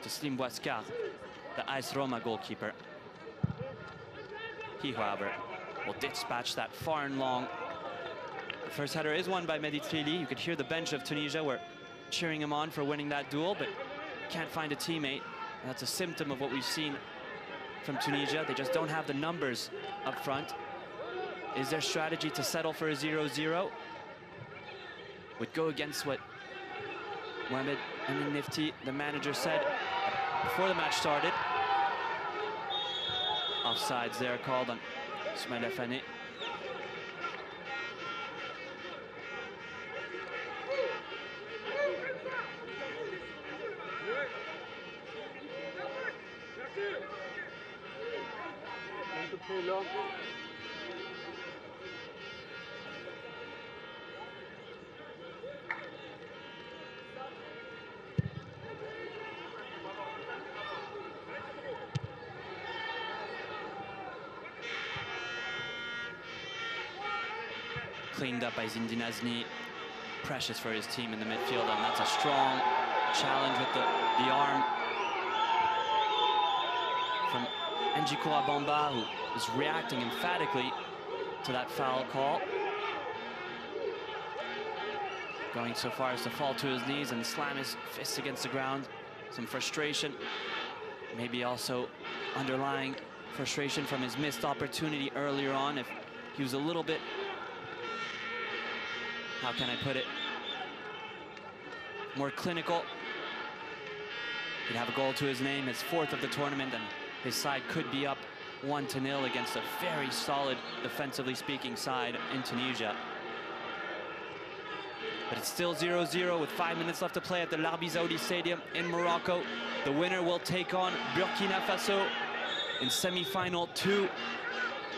[SPEAKER 1] to Slim Bouascar, the AS Roma goalkeeper. He, however, will dispatch that far and long. The first header is won by Mehdi Trili. You could hear the bench of Tunisia were cheering him on for winning that duel, but can't find a teammate. And that's a symptom of what we've seen from Tunisia. They just don't have the numbers up front. Is their strategy to settle for a 0-0? Would go against what Mohamed Amin Nifti, the manager, said before the match started. Offsides there called on Ismaïla Fane. Cleaned up by Zinedine Azni. Precious for his team in the midfield, and that's a strong challenge with the arm from Njikoua Bamba, who is reacting emphatically to that foul call. Going so far as to fall to his knees and slam his fists against the ground. Some frustration, maybe also underlying frustration from his missed opportunity earlier on. If he was a little bit, how can I put it, more clinical, he'd have a goal to his name, his fourth of the tournament, and his side could be up 1-0 against a very solid, defensively speaking, side in Tunisia. But it's still 0-0 with 5 minutes left to play at the Larbi Zaoudi Stadium in Morocco. The winner will take on Burkina Faso in semi-final 2.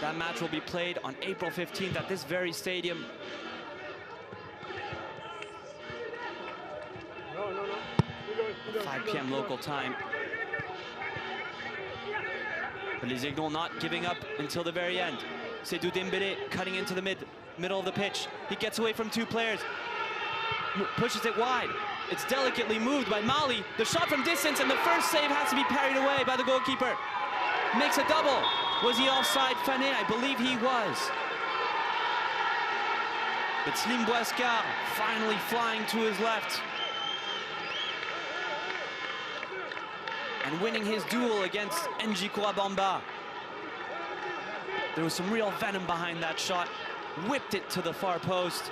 [SPEAKER 1] That match will be played on April 15th at this very stadium. 5 p.m. local time. But Les Aiglons not giving up until the very end. Seydou Dembélé cutting into the middle of the pitch. He gets away from 2 players. Pushes it wide. It's delicately moved by Mali. The shot from distance, and the first save has to be parried away by the goalkeeper. Makes a double. Was he offside, Fane? I believe he was. But Slim Bouascar finally flying to his left and winning his duel against Njikoua Bamba. There was some real venom behind that shot. Whipped it to the far post.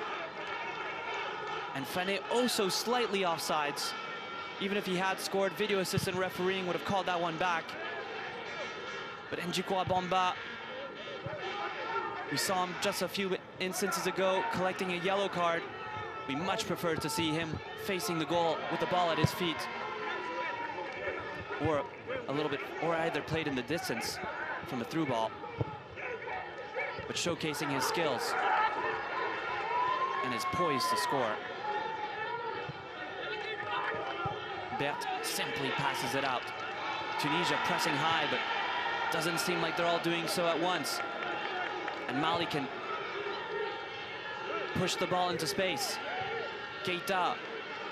[SPEAKER 1] And Fane also slightly offsides. Even if he had scored, video assistant refereeing would have called that one back. But Njikoua Bamba, we saw him just a few instances ago collecting a yellow card. We much prefer to see him facing the goal with the ball at his feet. Or a little bit, or either played in the distance from a through ball, but showcasing his skills and his poise to score. Bert simply passes it out. Tunisia pressing high, but doesn't seem like they're all doing so at once. And Mali can push the ball into space. Keita,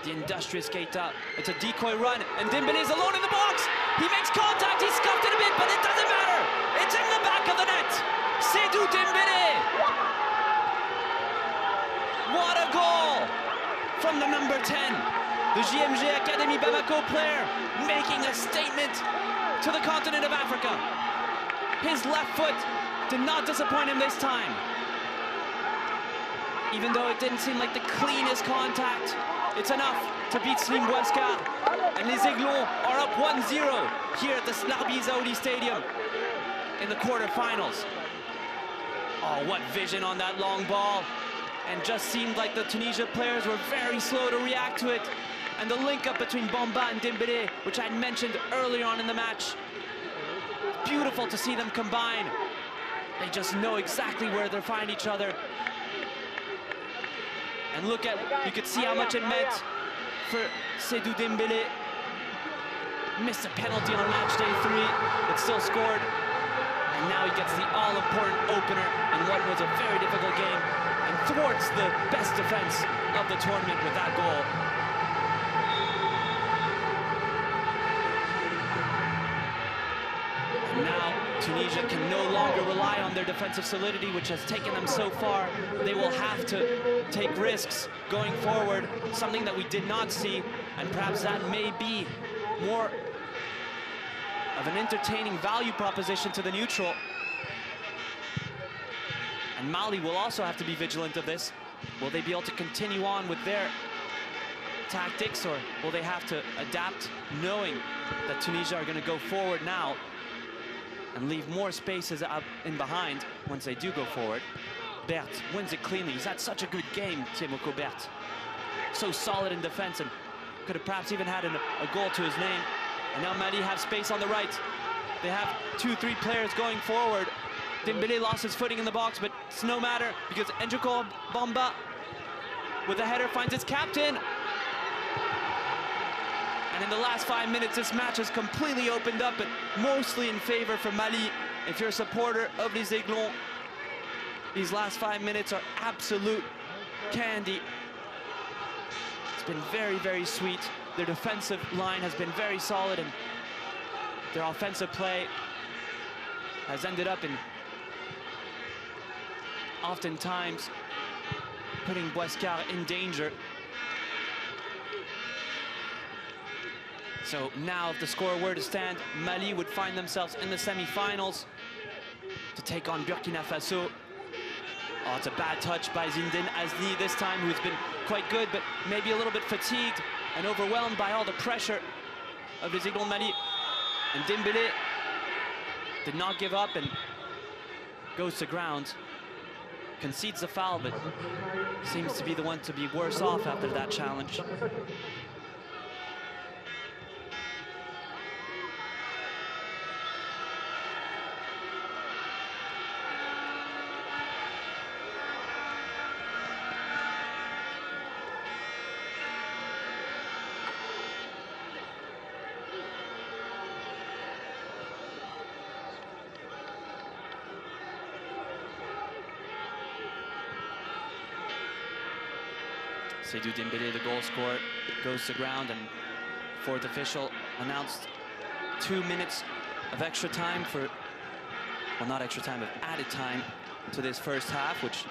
[SPEAKER 1] the industrious Keita. It's a decoy run, and Dembélé is alone in the box. He makes contact, he scuffed it a bit, but it doesn't matter. It's in the back of the net. Seydou Dembélé. What a goal from the number 10. The JMG Academy Bamako player making a statement to the continent of Africa. His left foot did not disappoint him this time. Even though it didn't seem like the cleanest contact, it's enough to beat Slim Bouaskar. And les Aiglons are up 1-0 here at the Slarbi Zaouli Stadium in the quarterfinals. Oh, what vision on that long ball. And just seemed like the Tunisia players were very slow to react to it. And the link up between Bamba and Dembélé, which I mentioned earlier on in the match. It's beautiful to see them combine. They just know exactly where they'll find each other. And look at, you could see how much it meant for Seydou Dembélé. Missed a penalty on match day 3, but still scored. And now he gets the all-important opener in what was a very difficult game and thwarts the best defense of the tournament with that goal. And now Tunisia can no longer rely on their defensive solidity, which has taken them so far. They will have to take risks going forward, something that we did not see, and perhaps that may be more of an entertaining value proposition to the neutral. And Mali will also have to be vigilant of this. Will they be able to continue on with their tactics, or will they have to adapt, knowing that Tunisia are going to go forward now and leave more spaces up in behind once they do go forward? Berthe wins it cleanly. He's had such a good game, Temoko Berthe. So solid in defense, and could have perhaps even had a goal to his name. And now Mali have space on the right. They have 2-3 players going forward. Dembélé lost his footing in the box, but it's no matter because Ndjiko Bamba with a header finds its captain. And in the last 5 minutes, this match has completely opened up, but mostly in favor for Mali. If you're a supporter of les Aiglons, these last 5 minutes are absolute candy. It's been very, very sweet. Their defensive line has been very solid, and their offensive play has ended up in oftentimes putting Bouaskar in danger. So now if the score were to stand, Mali would find themselves in the semi-finals to take on Burkina Faso. Oh, it's a bad touch by Zinedine Azni this time, who's been quite good, but maybe a little bit fatigued and overwhelmed by all the pressure of les Aiglons Mali. And Dembélé did not give up and goes to ground. Concedes the foul, but seems to be the one to be worse off after that challenge. Seydou Dembélé, the goal scorer, goes to ground, and fourth official announced 2 minutes of extra time for, well, not extra time, but added time to this first half, which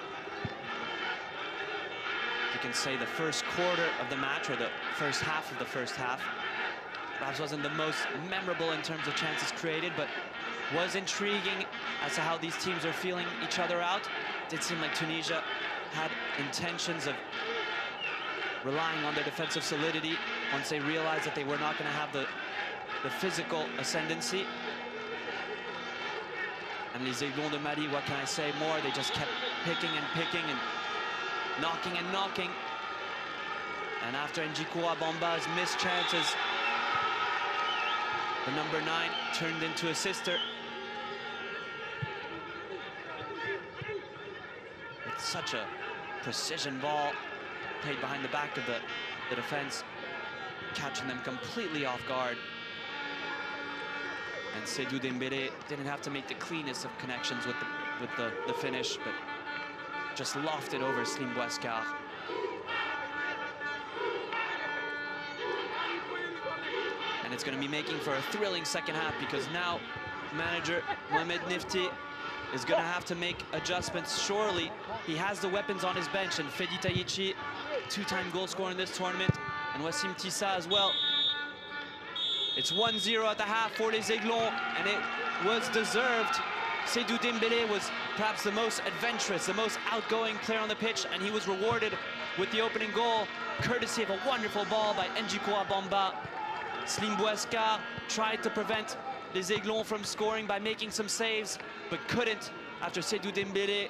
[SPEAKER 1] you can say the first quarter of the match, or the first half of the first half, perhaps wasn't the most memorable in terms of chances created, but was intriguing as to how these teams are feeling each other out. It did seem like Tunisia had intentions of relying on their defensive solidity once they realized that they were not going to have the physical ascendancy. And les Aiglons de Mali, what can I say more? They just kept picking and knocking and knocking. And after Ndjiko Bamba's missed chances, the number 9 turned into a sister. It's such a precision ball played behind the back of the defense, catching them completely off guard. And Seydou Dembélé didn't have to make the cleanest of connections with the finish, but just lofted over Slim Boiscard. And it's going to be making for a thrilling second half, because now manager Mohamed Nifty is going to have to make adjustments. Surely he has the weapons on his bench, and Fedi Taichi, two-time goal scorer in this tournament, and Wassim Tissa as well. It's 1-0 at the half for les Aiglons, and it was deserved. Seydou Dembélé was perhaps the most adventurous, the most outgoing player on the pitch, and he was rewarded with the opening goal, courtesy of a wonderful ball by Njikoua Bamba. Slim Boiscard tried to prevent les Aiglons from scoring by making some saves, but couldn't after Seydou Dembélé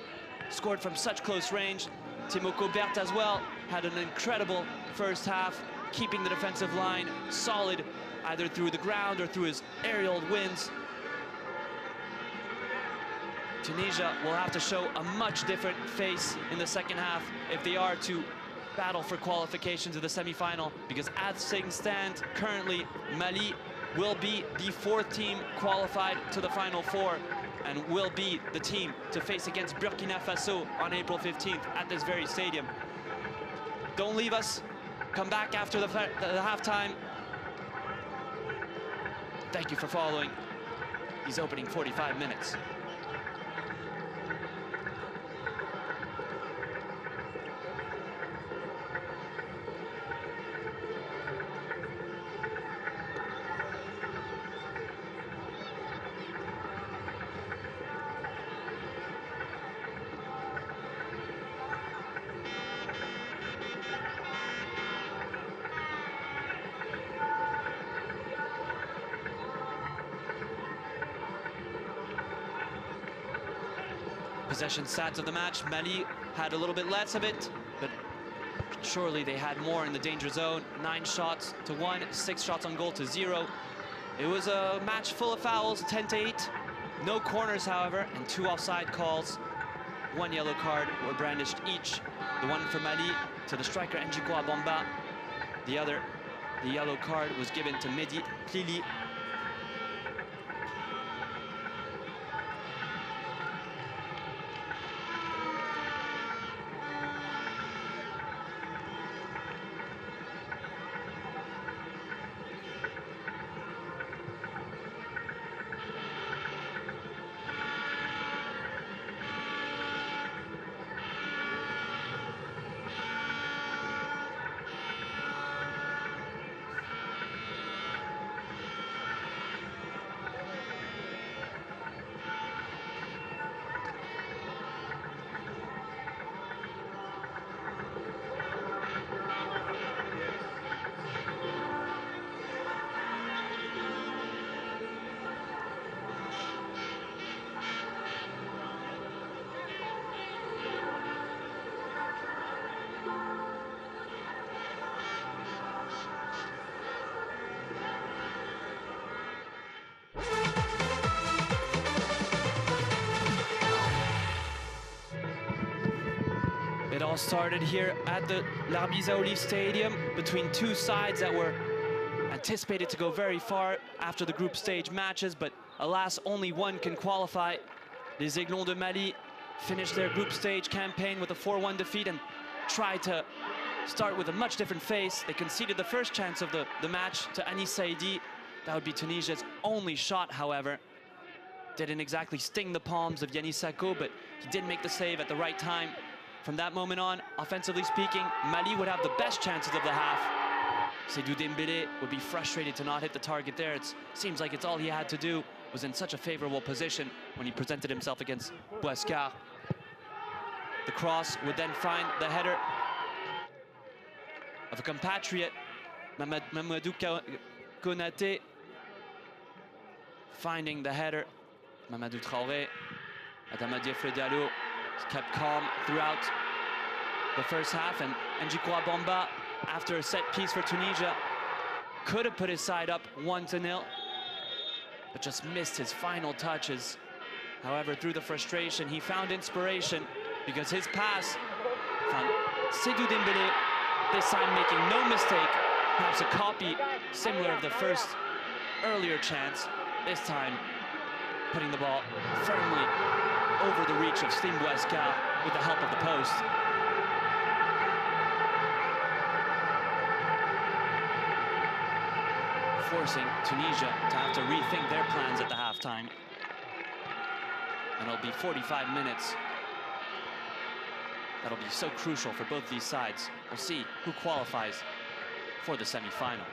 [SPEAKER 1] scored from such close range. Timoko Berthe as well had an incredible first half, keeping the defensive line solid, either through the ground or through his aerial wins. Tunisia will have to show a much different face in the second half if they are to battle for qualification to the semi-final, because as things stand currently, Mali will be the fourth team qualified to the Final Four and will be the team to face against Burkina Faso on April 15th at this very stadium. Don't leave us. Come back after the halftime. Thank you for following these opening 45 minutes. Possession stats of the match, Mali had a little bit less of it, but surely they had more in the danger zone. 9 shots to 1, 6 shots on goal to 0. It was a match full of fouls, 10-8. No corners, however, and 2 offside calls. 1 yellow card were brandished each. The one for Mali to the striker Njikoua Bamba. The yellow card was given to Mehdi Plili. It all started here at the Larbizaouli Stadium between two sides that were anticipated to go very far after the group stage matches, but alas, only one can qualify. Les Aiglons de Mali finished their group stage campaign with a 4-1 defeat and tried to start with a much different face. They conceded the first chance of the match to Anis Saidi. That would be Tunisia's only shot, however. Didn't exactly sting the palms of Yanis Sakho, but he did make the save at the right time. From that moment on, offensively speaking, Mali would have the best chances of the half. Seydou Dembélé would be frustrated to not hit the target there. It seems like it's all he had to do, was in such a favorable position when he presented himself against Boiscard. The cross would then find the header of a compatriot, Mamadou Konaté, finding the header. Mamadou Traoré, Adama Diafra Diallo kept calm throughout the first half, and Njikoua Bamba, after a set piece for Tunisia, could have put his side up 1-0, but just missed his final touches. However, through the frustration, he found inspiration, because his pass found Seydou Dembélé, this time making no mistake, perhaps a copy similar of the first earlier chance, this time putting the ball firmly over the reach of Slim Boiscard. with the help of the post. Forcing Tunisia to have to rethink their plans at the halftime. And it'll be 45 minutes. That'll be so crucial for both these sides. We'll see who qualifies for the semi-final.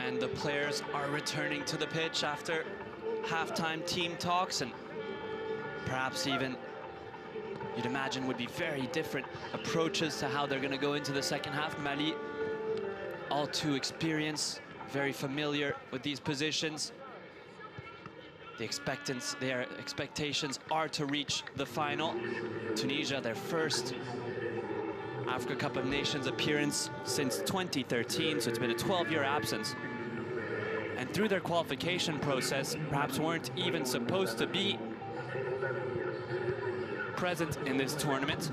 [SPEAKER 1] And the players are returning to the pitch after halftime team talks, and perhaps even, you'd imagine, would be very different approaches to how they're going to go into the second half. Mali, all too experienced, very familiar with these positions. Their expectations are to reach the final. Tunisia, their first Africa Cup of Nations appearance since 2013, so it's been a 12-year absence. And through their qualification process, perhaps weren't even supposed to be present in this tournament.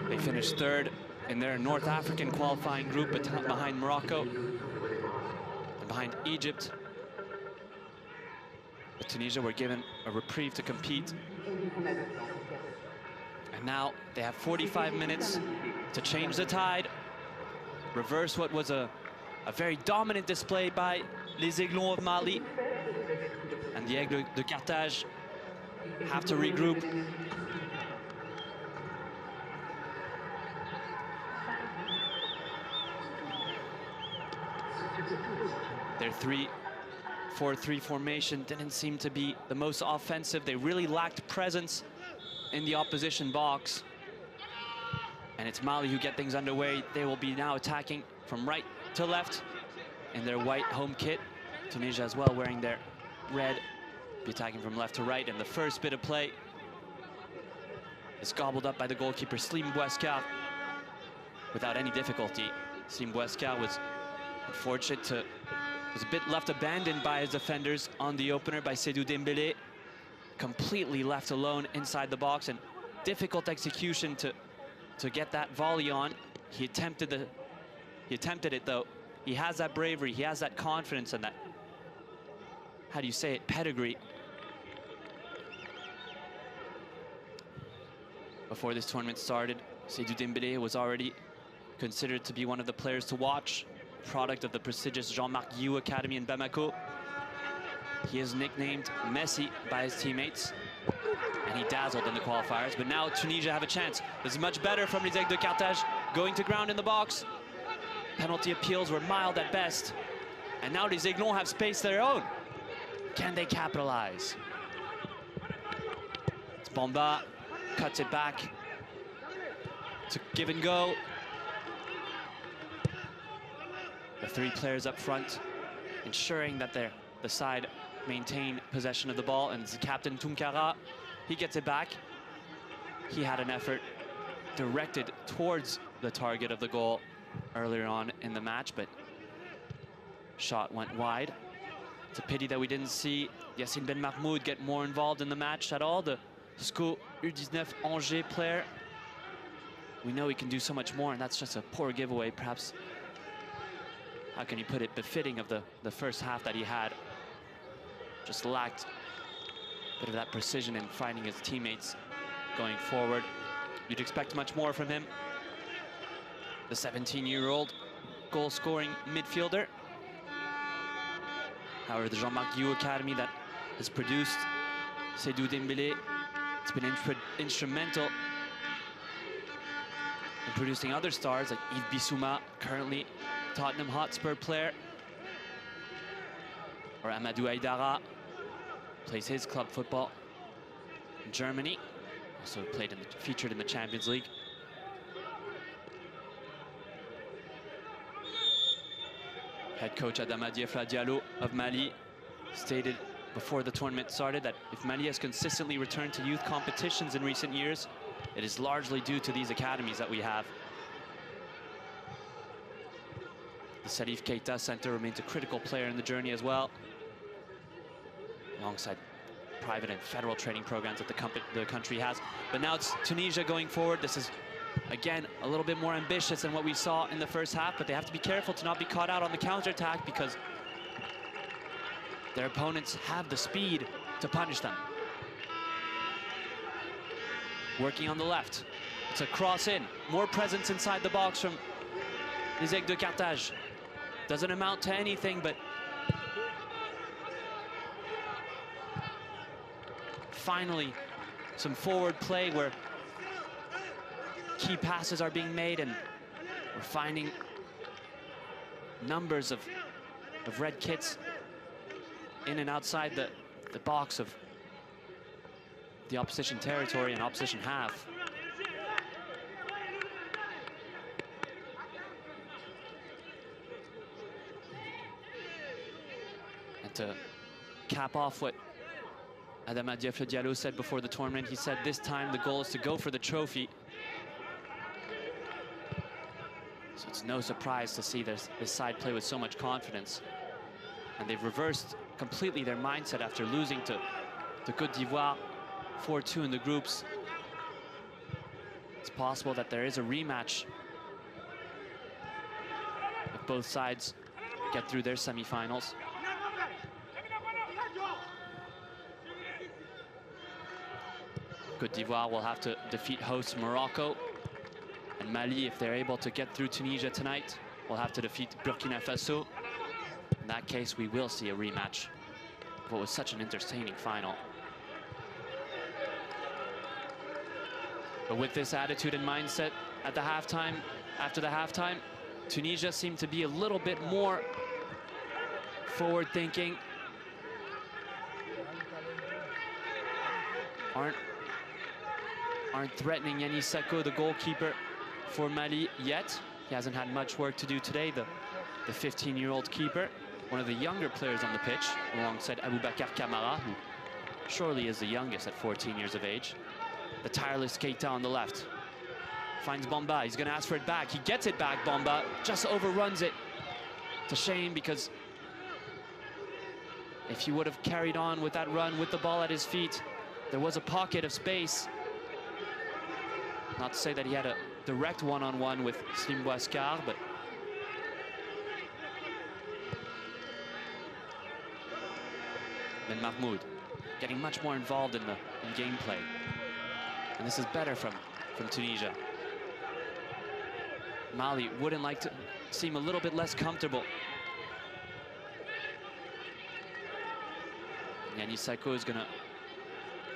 [SPEAKER 1] They finished third in their North African qualifying group behind Morocco and behind Egypt. But Tunisia were given a reprieve to compete. And now they have 45 minutes to change the tide, reverse what was a very dominant display by les Aiglons of Mali. And the Aigles de Carthage have to regroup. Their 3-4-3 formation didn't seem to be the most offensive. They really lacked presence in the opposition box. And it's Mali who get things underway. They will be now attacking from right to left in their white home kit. Tunisia as well, wearing their red, be attacking from left to right. And the first bit of play is gobbled up by the goalkeeper, Slim Bouescar, without any difficulty. Slim Bouescar was unfortunate to, was a bit left abandoned by his defenders on the opener by Seydou Dembélé. Completely left alone inside the box, and difficult execution to get that volley on. He attempted it though. He has that bravery, he has that confidence, and that, how do you say it, pedigree. Before this tournament started, Seydou Dembélé was already considered to be one of the players to watch, product of the prestigious Jean-Marc Guillou Academy in Bamako. He is nicknamed Messi by his teammates, and he dazzled in the qualifiers. But now Tunisia have a chance. This is much better from les Aigles de Carthage, going to ground in the box. Penalty appeals were mild at best, and now les Aiglons have space their own. Can they capitalize? It's Bomba, cuts it back. It's a give and go. The three players up front, ensuring that the side maintain possession of the ball, and it's the captain Tunkara. He gets it back. He had an effort directed towards the target of the goal earlier on in the match, but shot went wide. It's a pity that we didn't see Yassine Ben Mahmoud get more involved in the match at all, the SCO U19 Angers player. We know he can do so much more, and that's just a poor giveaway, perhaps. How can you put it, befitting of the first half that he had. Just lacked a bit of that precision in finding his teammates going forward. You'd expect much more from him. The 17-year-old goal-scoring midfielder. However, the Jean-Marc Guillou Academy that has produced Seydou Dembélé, it's been instrumental in producing other stars like Yves Bissouma, currently Tottenham Hotspur player, or Amadou Aïdara, plays his club football in Germany, also featured in the Champions League. Head coach Adama Diafra Diallo of Mali stated before the tournament started that if Mali has consistently returned to youth competitions in recent years, it is largely due to these academies that we have. The Salif Keita Center remains a critical player in the journey as well, alongside private and federal training programs that the country has. But now it's Tunisia going forward. This is, again, a little bit more ambitious than what we saw in the first half, but they have to be careful to not be caught out on the counterattack because their opponents have the speed to punish them. Working on the left. It's a cross in. More presence inside the box from les Aigles de Carthage. Doesn't amount to anything, but finally some forward play where key passes are being made, and we're finding numbers of red kits in and outside the box of the opposition territory and opposition half. And to cap off what Adama Diallo said before the tournament, he said this time the goal is to go for the trophy. So it's no surprise to see this side play with so much confidence. And they've reversed completely their mindset after losing to Côte d'Ivoire 4-2 in the groups. It's possible that there is a rematch if both sides get through their semifinals. Côte d'Ivoire will have to defeat hosts Morocco, and Mali, if they're able to get through Tunisia tonight, will have to defeat Burkina Faso. In that case, we will see a rematch of what was such an entertaining final. But with this attitude and mindset at the halftime, after the halftime, Tunisia seemed to be a little bit more forward-thinking. Aren't threatening Yannis Sako, the goalkeeper for Mali, yet. He hasn't had much work to do today, the 15-year-old keeper, one of the younger players on the pitch, alongside Aboubakar Kamara, who surely is the youngest at 14 years of age. The tireless Keita on the left. Finds Bamba, he's gonna ask for it back. He gets it back, Bamba, just overruns it. It's a shame, because if he would have carried on with that run with the ball at his feet, there was a pocket of space. Not to say that he had a direct one-on-one with Slim Boiscar, but Ben Mahmoud getting much more involved in gameplay. And this is better from Tunisia. Mali wouldn't like to seem a little bit less comfortable. Yannis Sako is gonna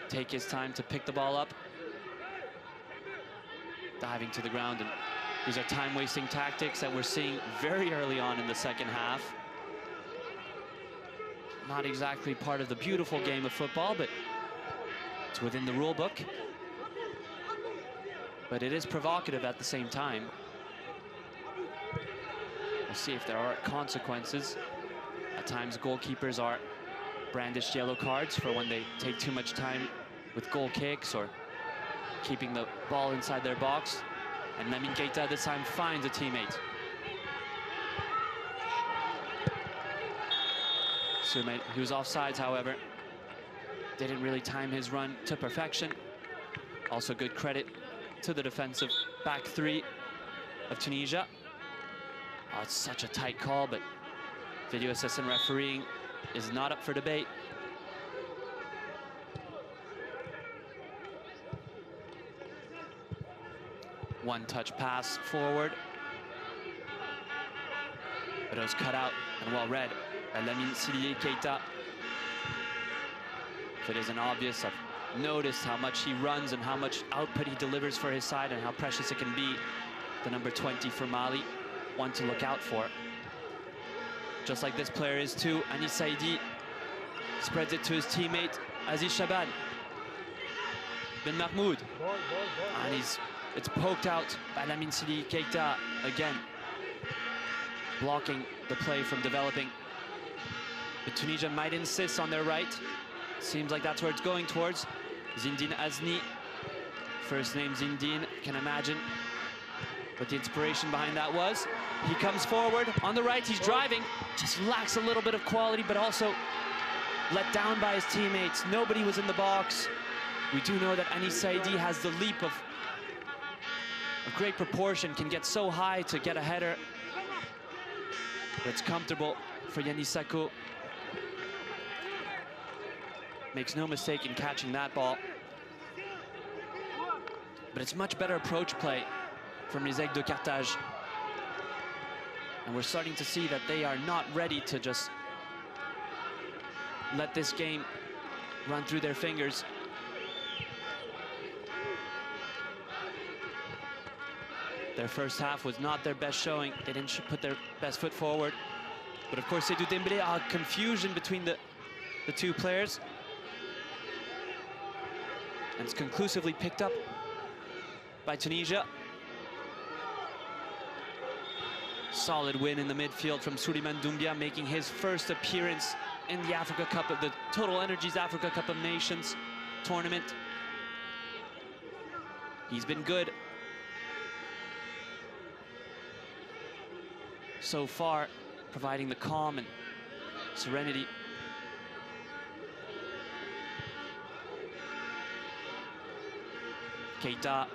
[SPEAKER 1] take his time to pick the ball up. Diving to the ground, and these are time-wasting tactics that we're seeing very early on in the second half. Not exactly part of the beautiful game of football, but it's within the rule book. But it is provocative at the same time. We'll see if there are consequences. At times, goalkeepers are brandished yellow cards for when they take too much time with goal kicks or keeping the ball inside their box. And Lamine Keita this time finds a teammate. Soumet, he was offsides, however. Didn't really time his run to perfection. Also good credit to the defensive back three of Tunisia. Oh, it's such a tight call, but video assistant refereeing is not up for debate. One-touch pass forward. But it was cut out and well read by Lamine Keita. If it isn't obvious, I've noticed how much he runs and how much output he delivers for his side and how precious it can be. The number 20 for Mali, one to look out for. Just like this player is too. Anis Saidi spreads it to his teammate, Aziz Shaban. Ben Mahmoud. And it's poked out by Lamine Keita again, blocking the play from developing. But Tunisia might insist on their right. Seems like that's where it's going towards. Zindine Azni, first name Zindine, can imagine what the inspiration behind that was. He comes forward on the right, he's driving, just lacks a little bit of quality, but also let down by his teammates. Nobody was in the box. We do know that Anis Saidi has the leap of great proportion, can get so high to get a header. But it's comfortable for Yannis Sako. Makes no mistake in catching that ball. But it's much better approach play from les Aigles de Carthage. And we're starting to see that they are not ready to just let this game run through their fingers. Their first half was not their best showing. They didn't put their best foot forward. But of course, Seydou Dembélé, confusion between the two players. And it's conclusively picked up by Tunisia. Solid win in the midfield from Souleymane Doumbia, making his first appearance in the Africa Cup of the Total Energies Africa Cup of Nations tournament. He's been good so far, providing the calm and serenity. Keita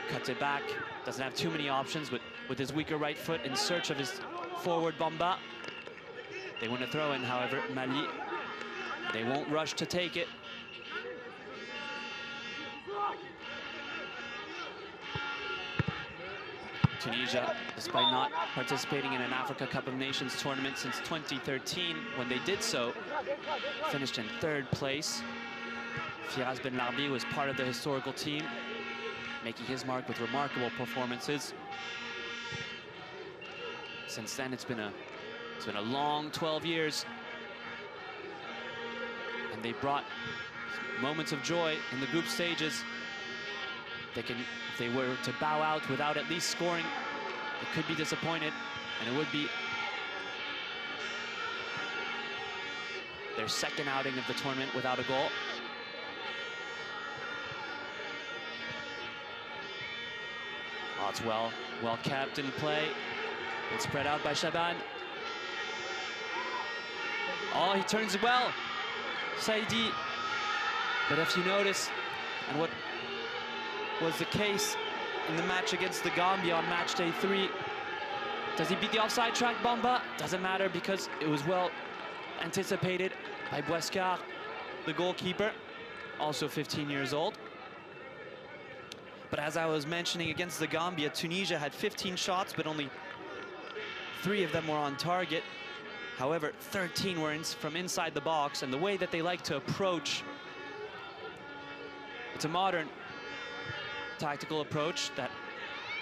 [SPEAKER 1] cuts it back, doesn't have too many options, but with his weaker right foot in search of his forward Bamba. They win a throw-in, however, Mali. They won't rush to take it. Tunisia, despite not participating in an Africa Cup of Nations tournament since 2013, when they did so, finished in 3rd place. Firas Ben Larbi was part of the historical team, making his mark with remarkable performances. Since then, it's been a long 12 years, and they brought moments of joy in the group stages. If they were to bow out without at least scoring, they could be disappointed, and it would be their second outing of the tournament without a goal. Oh, it's well kept in play. It's spread out by Shaban. Oh, he turns well, Saidi. But if you notice, and what was the case in the match against the Gambia on match day 3, does he beat the offside track, Bamba? Doesn't matter, because it was well anticipated by Boescar, the goalkeeper, also 15 years old. But as I was mentioning, against the Gambia, Tunisia had 15 shots, but only 3 of them were on target. However, 13 were from inside the box, and the way that they like to approach, it's a modern tactical approach that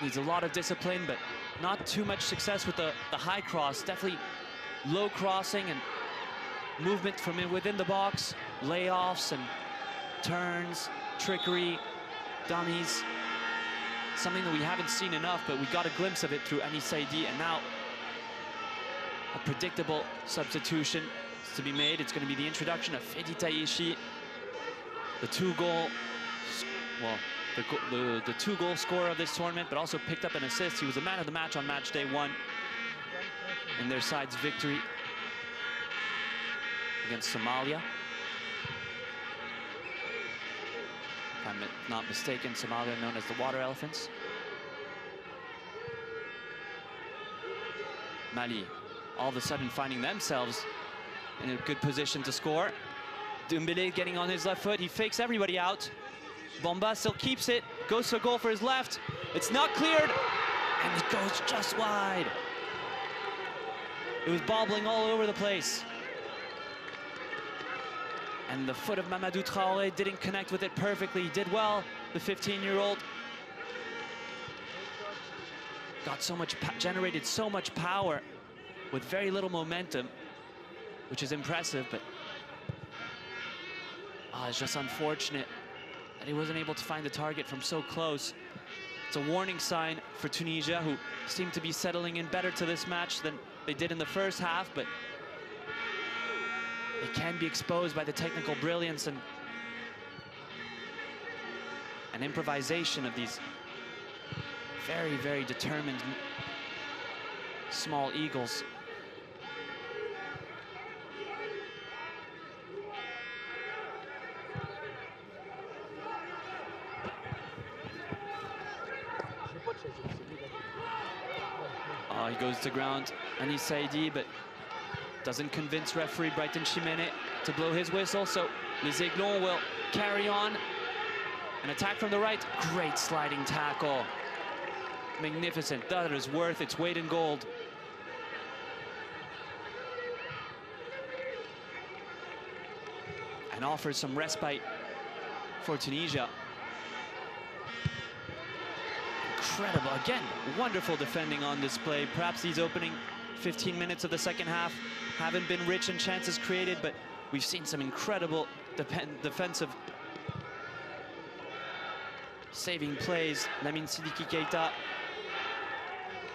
[SPEAKER 1] needs a lot of discipline, but not too much success with the high cross. Definitely low crossing and movement from within the box, layoffs and turns, trickery, dummies. Something that we haven't seen enough, but we got a glimpse of it through Anis Saidi, and now a predictable substitution is to be made. It's going to be the introduction of Fedi Taishi, the two-goal scorer of this tournament, but also picked up an assist. He was the man of the match on match day 1 in their side's victory against Somalia. If I'm not mistaken, Somalia known as the Water Elephants. Mali, all of a sudden finding themselves in a good position to score. Dembélé getting on his left foot, he fakes everybody out. Bamba still keeps it, goes to a goal for his left. It's not cleared, and it goes just wide. It was bobbling all over the place. And the foot of Mamadou Traoré didn't connect with it perfectly. He did well, the 15-year-old. Generated so much power with very little momentum, which is impressive, but it's just unfortunate that he wasn't able to find the target from so close. It's a warning sign for Tunisia, who seem to be settling in better to this match than they did in the first half, but they can be exposed by the technical brilliance and improvisation of these very, very determined small eagles. Oh, he goes to ground, Anis Saidi, but doesn't convince referee Brighton Chimene to blow his whistle, so Les Aiglons will carry on. An attack from the right, great sliding tackle. Magnificent, that is worth its weight in gold. And offers some respite for Tunisia. incredible. Again, wonderful defending on display. Perhaps these opening 15 minutes of the second half haven't been rich in chances created, but we've seen some incredible defensive saving plays. Lamine Sidiki Keita,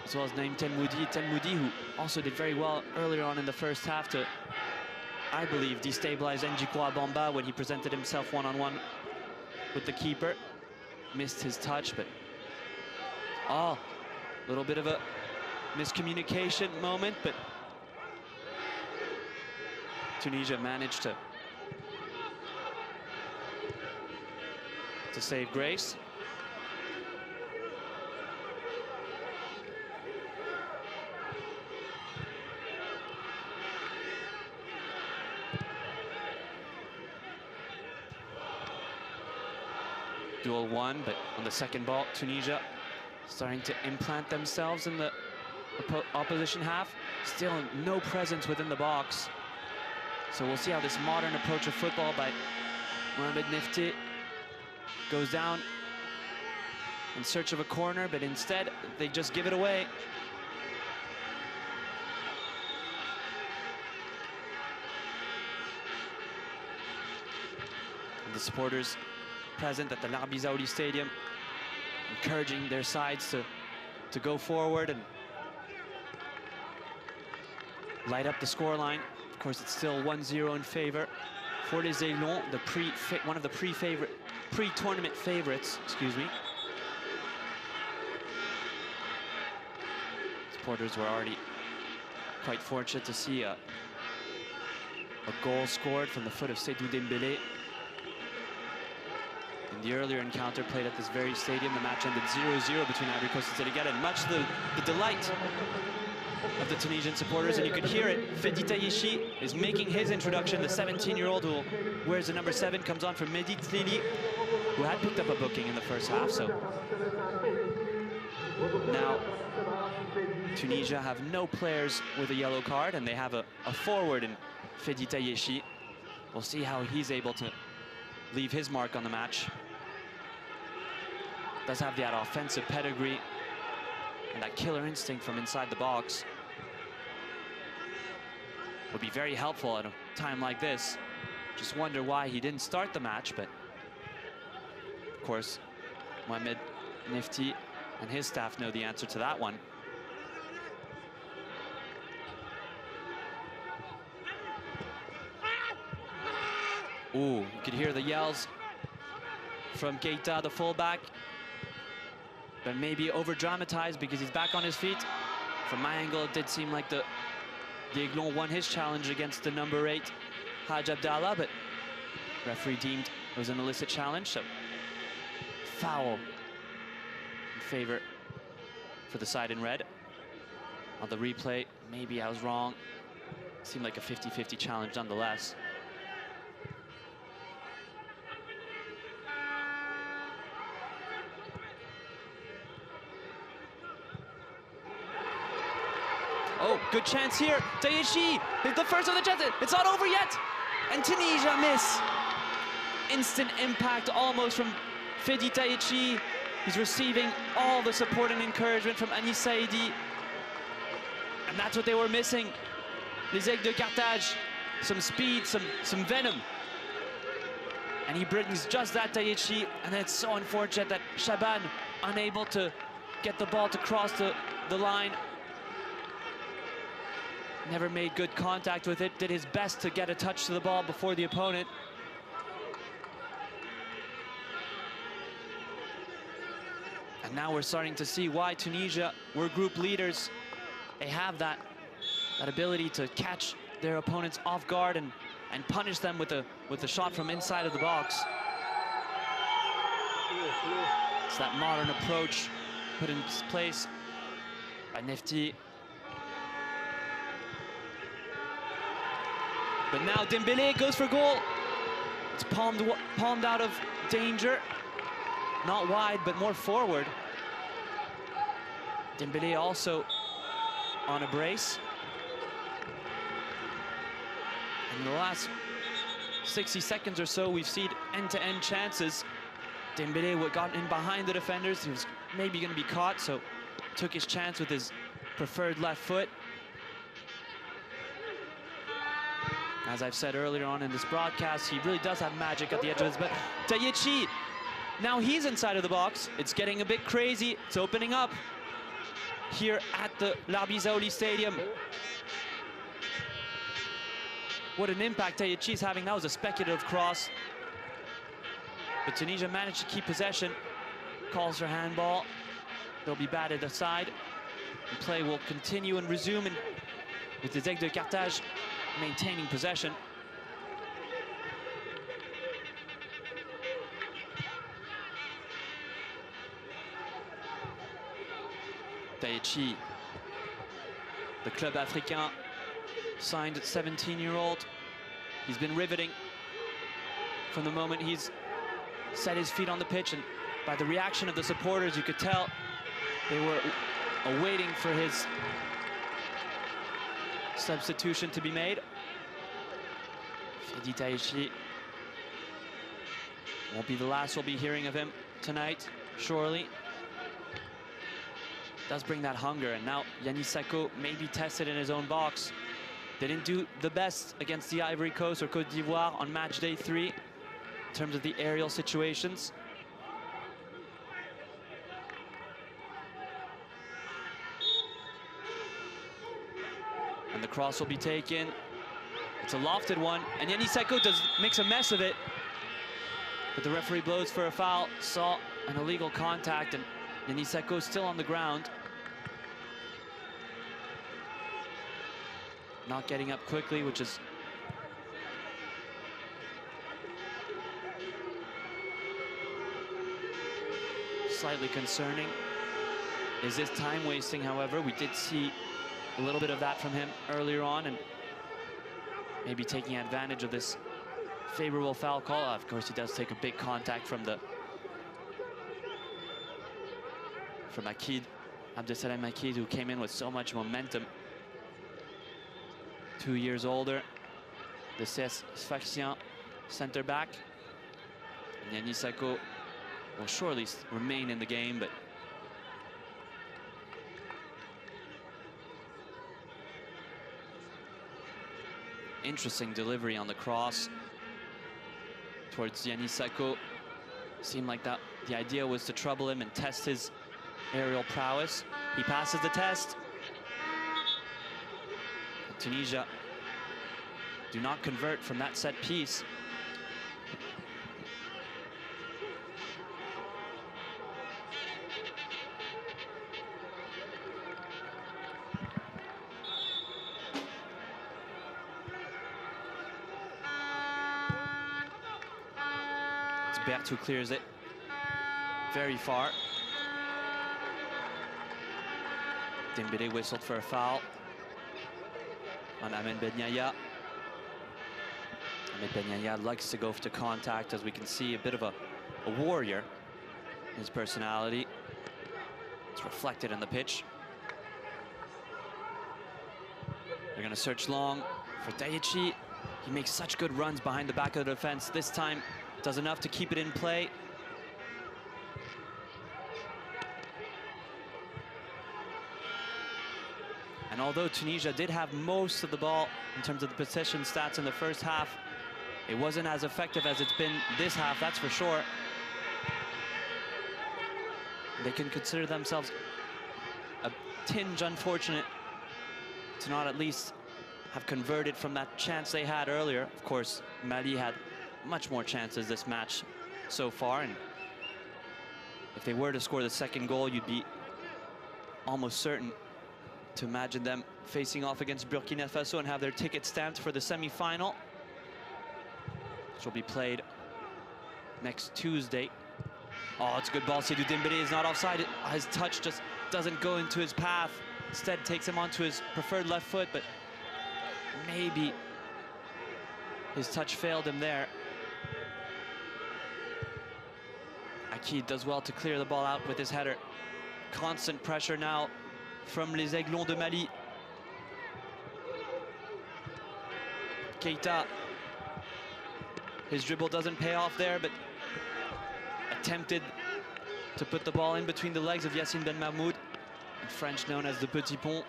[SPEAKER 1] as well as Naïm Tenmoudi, who also did very well earlier on in the first half to, I believe, destabilize Njiko Bamba when he presented himself one-on-one with the keeper. Missed his touch, but a little bit of a miscommunication moment, but Tunisia managed to save grace. Duel won, but on the second ball, Tunisia starting to implant themselves in the opposition half. Still no presence within the box. So we'll see how this modern approach of football by Mohamed Nefti goes down in search of a corner, but instead they just give it away. And the supporters present at the Larbizaouli Stadium, encouraging their sides to go forward and light up the scoreline. Of course, it's still 1-0 in favor for les Aiglons, one of the pre-tournament favorites, excuse me. Supporters were already quite fortunate to see a goal scored from the foot of Seydou Dembélé. In the earlier encounter played at this very stadium, the match ended 0-0 between Ivory Coast and Senegal, and much the delight of the Tunisian supporters, and you could hear it. Fedi Tayeshi is making his introduction. The 17-year-old who wears the number 7 comes on for Mehdi Tlili, who had picked up a booking in the first half. So now Tunisia have no players with a yellow card, and they have a forward in Fedi Tayeshi. We'll see how he's able to leave his mark on the match. Does have that offensive pedigree and that killer instinct from inside the box. Would be very helpful at a time like this. Just wonder why he didn't start the match, but of course, Mohamed Nefti and his staff know the answer to that one. Ooh, you could hear the yells from Keita, the fullback, but maybe over-dramatized because he's back on his feet. From my angle, it did seem like the Aiglons won his challenge against the number 8, Haj Abdallah, but referee deemed it was an illicit challenge, so foul in favor for the side in red. On the replay, maybe I was wrong. Seemed like a 50-50 challenge nonetheless. Oh, good chance here. Tayeshi, the first of the chances. It's not over yet. And Tunisia miss. Instant impact almost from Fedi Tayeshi. He's receiving all the support and encouragement from Anis Saidi. And that's what they were missing. Les Aigles de Carthage. Some speed, some venom. And he brings just that, Tayeshi. And it's so unfortunate that Shaban, unable to get the ball to cross the line, never made good contact with it, did his best to get a touch to the ball before the opponent. And now we're starting to see why Tunisia were group leaders. They have that ability to catch their opponents off guard and punish them with a shot from inside of the box. It's that modern approach put in place by Nefti. But now Dembélé goes for goal. It's palmed out of danger. Not wide, but more forward. Dembélé also on a brace. In the last 60 seconds or so, we've seen end-to-end chances. Dembélé got in behind the defenders. He was maybe going to be caught, so took his chance with his preferred left foot. As I've said earlier on in this broadcast, he really does have magic at the edge of his butt. Tayechi, now he's inside of the box. It's getting a bit crazy. It's opening up here at the Larbi Zaoli Stadium. What an impact Tayechi's having. That was a speculative cross. But Tunisia managed to keep possession. Calls for handball. They'll be batted aside. The play will continue and resume with the Aigles de Carthage maintaining possession. Tayechi, the Club Africain, signed 17-year-old. He's been riveting from the moment he's set his feet on the pitch, and by the reaction of the supporters, you could tell they were awaiting for his substitution to be made. Fedi Tayechi won't be the last we'll be hearing of him tonight, surely. Does bring that hunger, and now Yannis Sako may be tested in his own box. Didn't do the best against the Ivory Coast or Côte d'Ivoire on match day 3 in terms of the aerial situations. And the cross will be taken. It's a lofted one, and Yannis Sako makes a mess of it. But the referee blows for a foul, saw an illegal contact, and Yannis Sako is still on the ground. Not getting up quickly, which is slightly concerning. Is this time wasting, however? We did see a little bit of that from him earlier on, and maybe taking advantage of this favorable foul call. Of course, he does take a big contact from Akid, Abdesalam Akid, who came in with so much momentum. 2 years older, the CS Sfaxien center back. And Yannis Sako will surely remain in the game, but interesting delivery on the cross towards Yannis Sako. Seemed like that the idea was to trouble him and test his aerial prowess. He passes the test. Tunisia do not convert from that set piece. It's Bert who clears it very far. Dembélé whistled for a foul on Ahmed Ben Yahya. Ahmed Ben Yahya likes to go to contact, as we can see, a bit of a warrior in his personality. It's reflected in the pitch. They're going to search long for Tayechi. He makes such good runs behind the back of the defense. This time does enough to keep it in play. And although Tunisia did have most of the ball in terms of the possession stats in the first half, it wasn't as effective as it's been this half, that's for sure. They can consider themselves a tinge unfortunate to not at least have converted from that chance they had earlier. Of course, Mali had much more chances this match so far, and if they were to score the second goal, you'd be almost certain to imagine them facing off against Burkina Faso and have their ticket stamped for the semi-final, which will be played next Tuesday. Oh, it's a good ball. Seydou Dembélé is not offside. His touch just doesn't go into his path. Instead, takes him onto his preferred left foot, but maybe his touch failed him there. Akid does well to clear the ball out with his header. Constant pressure now from les Aiglons de Mali. Keita, his dribble doesn't pay off there, but a attempted to put the ball in between the legs of Yassine Ben Mahmoud, in French known as the Petit Pont.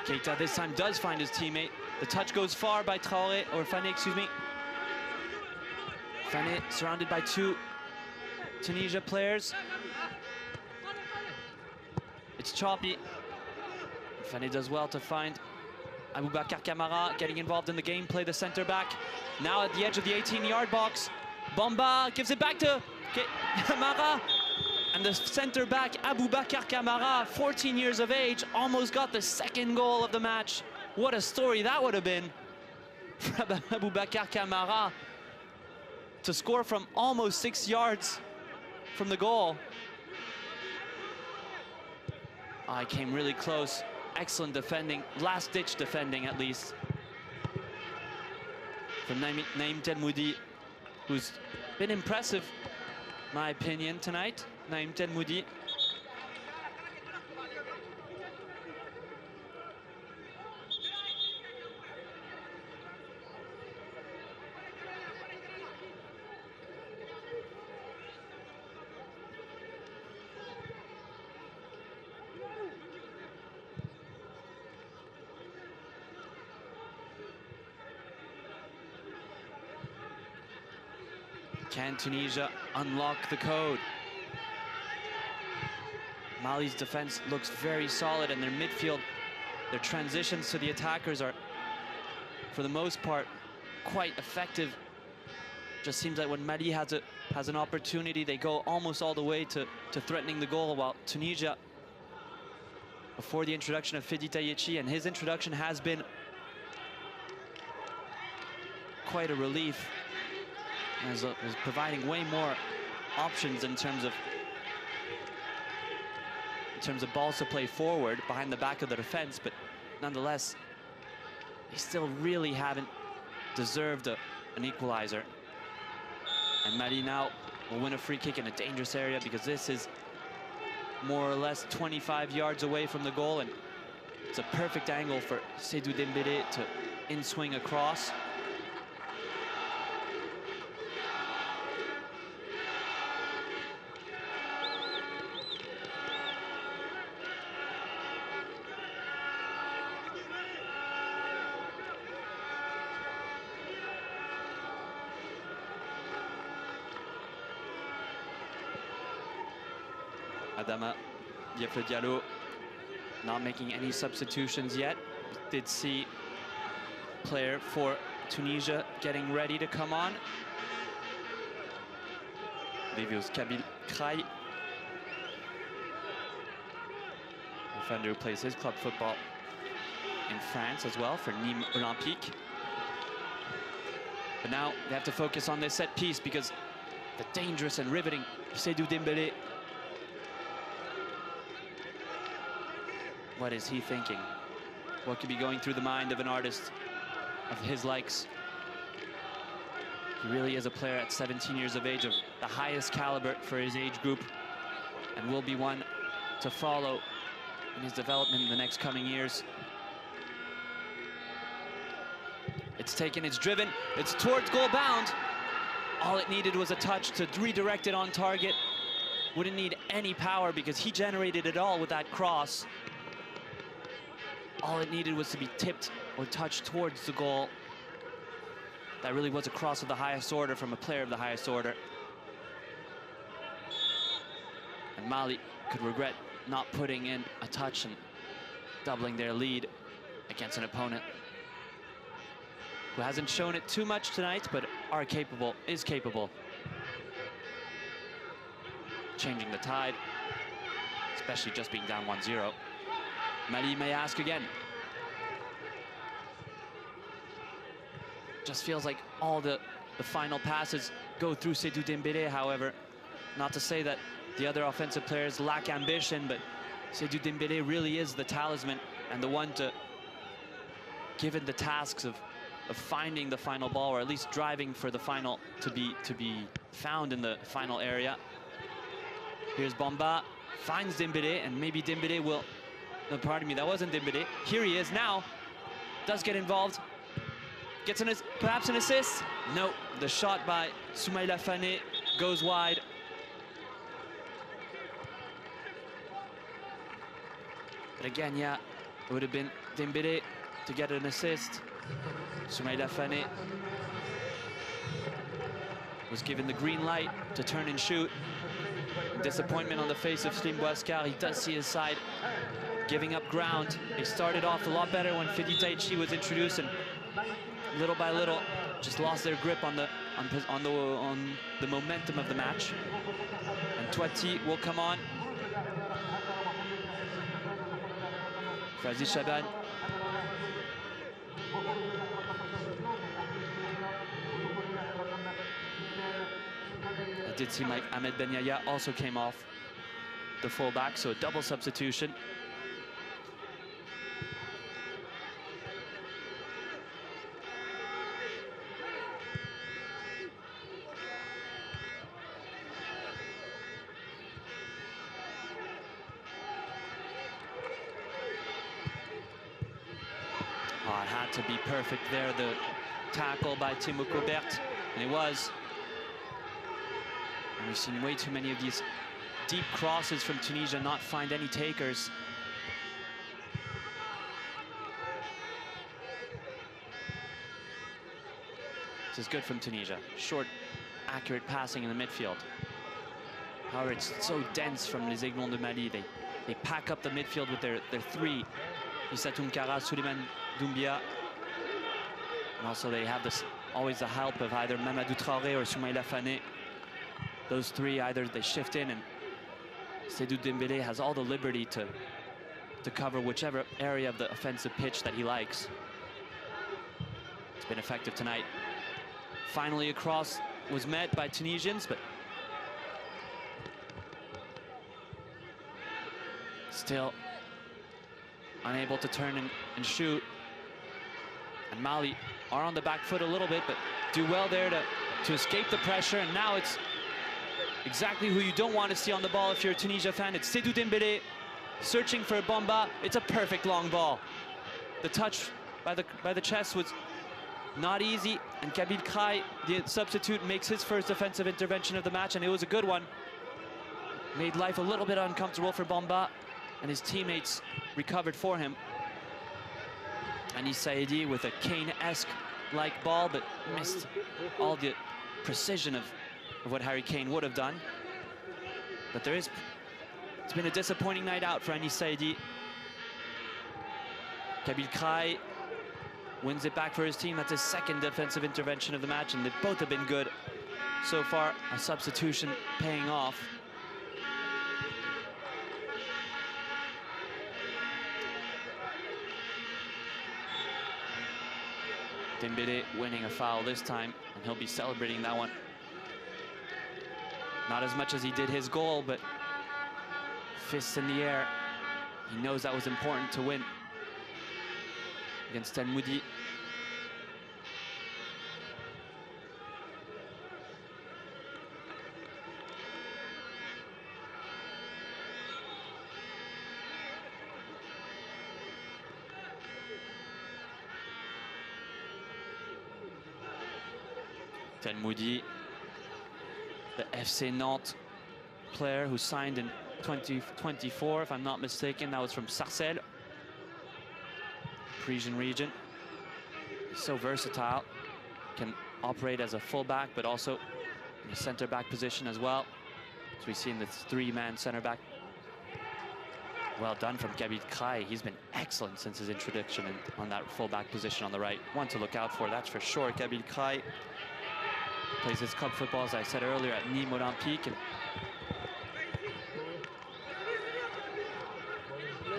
[SPEAKER 1] Keita this time does find his teammate. The touch goes far by Traoré, or Fane, excuse me. Fane surrounded by two Tunisia players. It's choppy. Fane does well to find Aboubakar Kamara getting involved in the gameplay, the center back. Now at the edge of the 18-yard box. Bamba gives it back to Kamara. And the center back, Aboubakar Kamara, 14 years of age, almost got the second goal of the match. What a story that would have been for Aboubakar Kamara to score from almost 6 yards from the goal. I came really close. Excellent defending, last-ditch defending at least, from Naïm Telmoudi, who's been impressive, in my opinion, tonight. Naïm Telmoudi. Can Tunisia unlock the code? Mali's defense looks very solid, and their midfield, their transitions to the attackers are, for the most part, quite effective. Just seems like when Mali has an opportunity, they go almost all the way to threatening the goal, while Tunisia, before the introduction of Fedi Tayechi, and his introduction has been quite a relief, as is providing way more options in terms of balls to play forward behind the back of the defense, but nonetheless, they still really haven't deserved an equalizer. And Mali now will win a free kick in a dangerous area, because this is more or less 25 yards away from the goal, and it's a perfect angle for Seydou Dembélé to in-swing across. Adama Diallo not making any substitutions yet. Did see player for Tunisia getting ready to come on. I believe it was Kabil Kray, defender who plays his club football in France as well for Nîmes Olympique. But now they have to focus on this set piece, because the dangerous and riveting Seydou Dembélé, what is he thinking? What could be going through the mind of an artist of his likes? He really is a player at 17 years of age of the highest caliber for his age group, and will be one to follow in his development in the next coming years. It's taken, it's driven, it's towards goal bound. All it needed was a touch to redirect it on target. Wouldn't need any power, because he generated it all with that cross. All it needed was to be tipped or touched towards the goal. That really was a cross of the highest order from a player of the highest order. And Mali could regret not putting in a touch and doubling their lead against an opponent who hasn't shown it too much tonight, but is capable. Changing the tide, especially just being down 1-0. Mali may ask again. Just feels like all the final passes go through Seydou Dembélé, however. Not to say that the other offensive players lack ambition, but Seydou Dembélé really is the talisman and the one to, given the tasks of finding the final ball, or at least driving for the final to be found in the final area. Here's Bamba, finds Dembélé, and maybe Dembélé will, no, pardon me, that wasn't Dembélé. Here he is now, does get involved. Gets perhaps an assist. No, the shot by Soumaïla Fane goes wide. But again, yeah, it would have been Dembélé to get an assist. Soumaïla Fane was given the green light to turn and shoot. Disappointment on the face of Slim Boascar. He does see his side giving up ground. They started off a lot better when Fidi Taichi was introduced, and little by little just lost their grip on the momentum of the match. And Toiti will come on. Fazi Shaban. It did seem like Ahmed Ben Yahya also came off the fullback, so a double substitution. Oh, it had to be perfect there, the tackle by Timo Kobert, and it was. And we've seen way too many of these deep crosses from Tunisia not find any takers. This is good from Tunisia. Short, accurate passing in the midfield. However, it's so dense from Les Aiglons de Mali. They pack up the midfield with their three. Issa Tunkara, Souleymane Doumbia. And also they have always the help of either Mamadou Traoré or Soumaïla Fane. Those three, either they shift in, and Seydou Dembélé has all the liberty to cover whichever area of the offensive pitch that he likes. It's been effective tonight. Finally, a cross was met by Tunisians, but still unable to turn and shoot. And Mali are on the back foot a little bit, but do well there to escape the pressure. And now it's exactly who you don't want to see on the ball if you're a Tunisia fan. It's Seydou Dembélé searching for Bamba. It's a perfect long ball. The touch by the chest was not easy, and Kabil Krai, the substitute, makes his first defensive intervention of the match, and it was a good one. Made life a little bit uncomfortable for Bamba, and his teammates recovered for him. Anis Saidi with a Kane-esque-like ball, but missed all the precision of what Harry Kane would have done. But it's been a disappointing night out for Anis Saidi. Kabil Krai wins it back for his team. That's his second defensive intervention of the match, and they both have been good so far. A substitution paying off. Dembélé winning a foul this time, and he'll be celebrating that one. Not as much as he did his goal, but fists in the air. He knows that was important to win against El Moudi. El Moudi, the FC Nantes player who signed in 2024, if I'm not mistaken. That was from Sarcelles, Parisian region. He's so versatile, can operate as a fullback, but also in the center-back position as well. As we see in the three-man center-back. Well done from Kabil Krai. He's been excellent since his introduction on that fullback position on the right. One to look out for, that's for sure. Kabil Krai plays his club football, as I said earlier, at Nîmes Olympique. And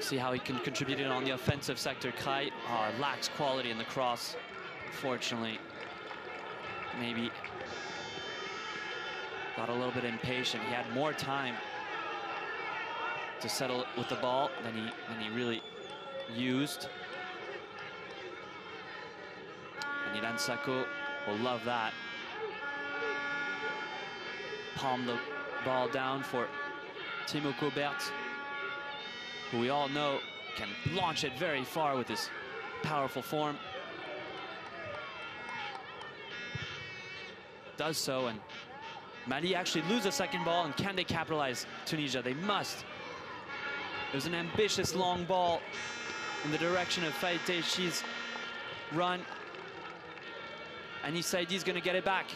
[SPEAKER 1] see how he can contribute on the offensive sector. Krai lacks quality in the cross, unfortunately. Maybe got a little bit impatient. He had more time to settle with the ball than he really used. And Ilan Sako will love that. Palm the ball down for Timo Kobert, who we all know can launch it very far with his powerful form. does so, and Mali actually lose the second ball, and can they capitalize Tunisia? They must. It was an ambitious long ball in the direction of Faïd Teichi's run. And Saïdi's going to get it back.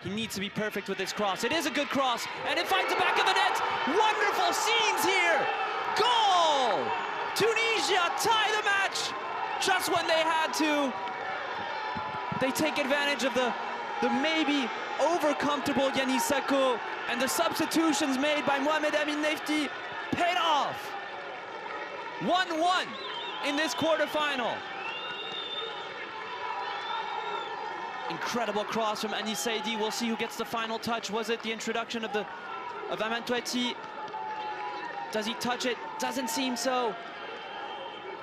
[SPEAKER 1] He needs to be perfect with this cross. It is a good cross, and it finds the back of the net. Wonderful scenes here. Goal! Tunisia tie the match just when they had to. They take advantage of the maybe over-comfortable Yanis Sakho, and the substitutions made by Mohamed Amin Nefti paid off. 1-1 in this quarterfinal. Incredible cross from Anis Saïdi. We'll see who gets the final touch. Was it the introduction of Aman Touati? Does he touch it? Doesn't seem so.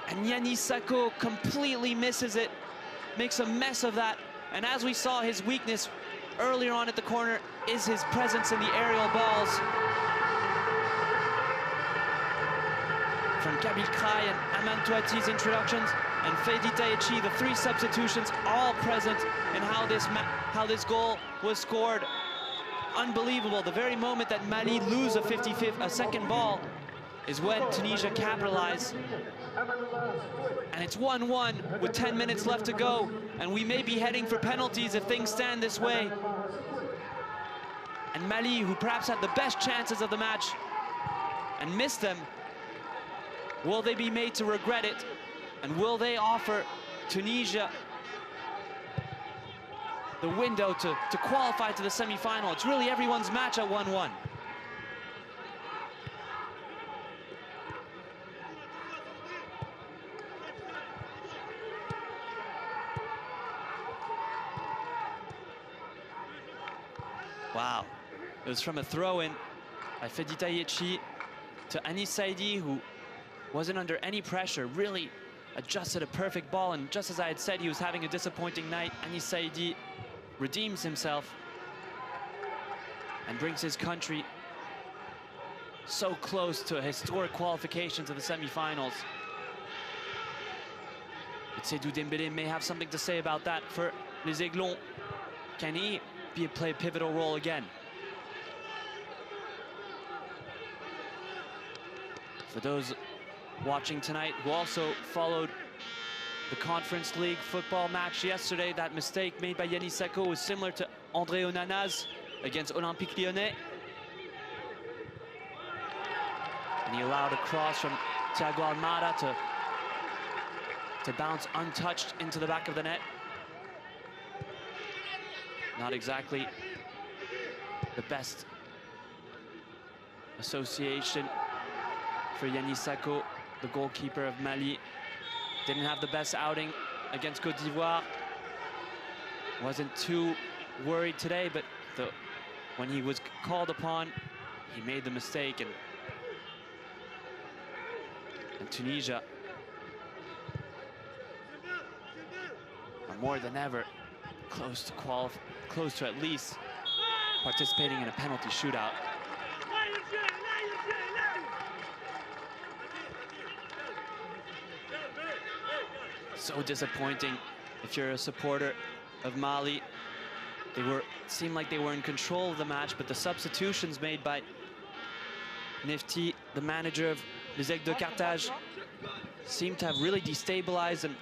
[SPEAKER 1] And Yanis Sakho completely misses it, makes a mess of that. And as we saw, his weakness earlier on at the corner is his presence in the aerial balls. From Kabil Kray and Aman Touati's introductions, and Faïd Teichi, the three substitutions, all present in how this goal was scored. Unbelievable. The very moment that Mali lose a second ball is when Tunisia capitalize. And it's 1-1 with 10 minutes left to go, and we may be heading for penalties if things stand this way. And Mali, who perhaps had the best chances of the match and missed them, will they be made to regret it? And will they offer Tunisia the window to qualify to the semi-final? It's really everyone's match at 1-1. Wow. It was from a throw-in by Faïd Teichi to Anis Saïdi, who wasn't under any pressure, really adjusted a perfect ball. And just as I had said, he was having a disappointing night. Anis Saïdi redeems himself and brings his country so close to a historic qualification to the semi-finals. But Seydou Dembélé may have something to say about that for Les Aiglons. Can he play a pivotal role again? For those watching tonight who also followed the Conference League football match yesterday, that mistake made by Yanis Sakho was similar to André Onana's against Olympique Lyonnais. And he allowed a cross from Thiago Almada to bounce untouched into the back of the net. Not exactly the best association for Yanis Sakho, the goalkeeper of Mali. Didn't have the best outing against Côte d'Ivoire. Wasn't too worried today, but when he was called upon, he made the mistake. And Tunisia are more than ever close to at least participating in a penalty shootout. So disappointing if you're a supporter of Mali. Seemed like they were in control of the match, but the substitutions made by Nefti, the manager of Les Aigles de Carthage, seemed to have really destabilized them,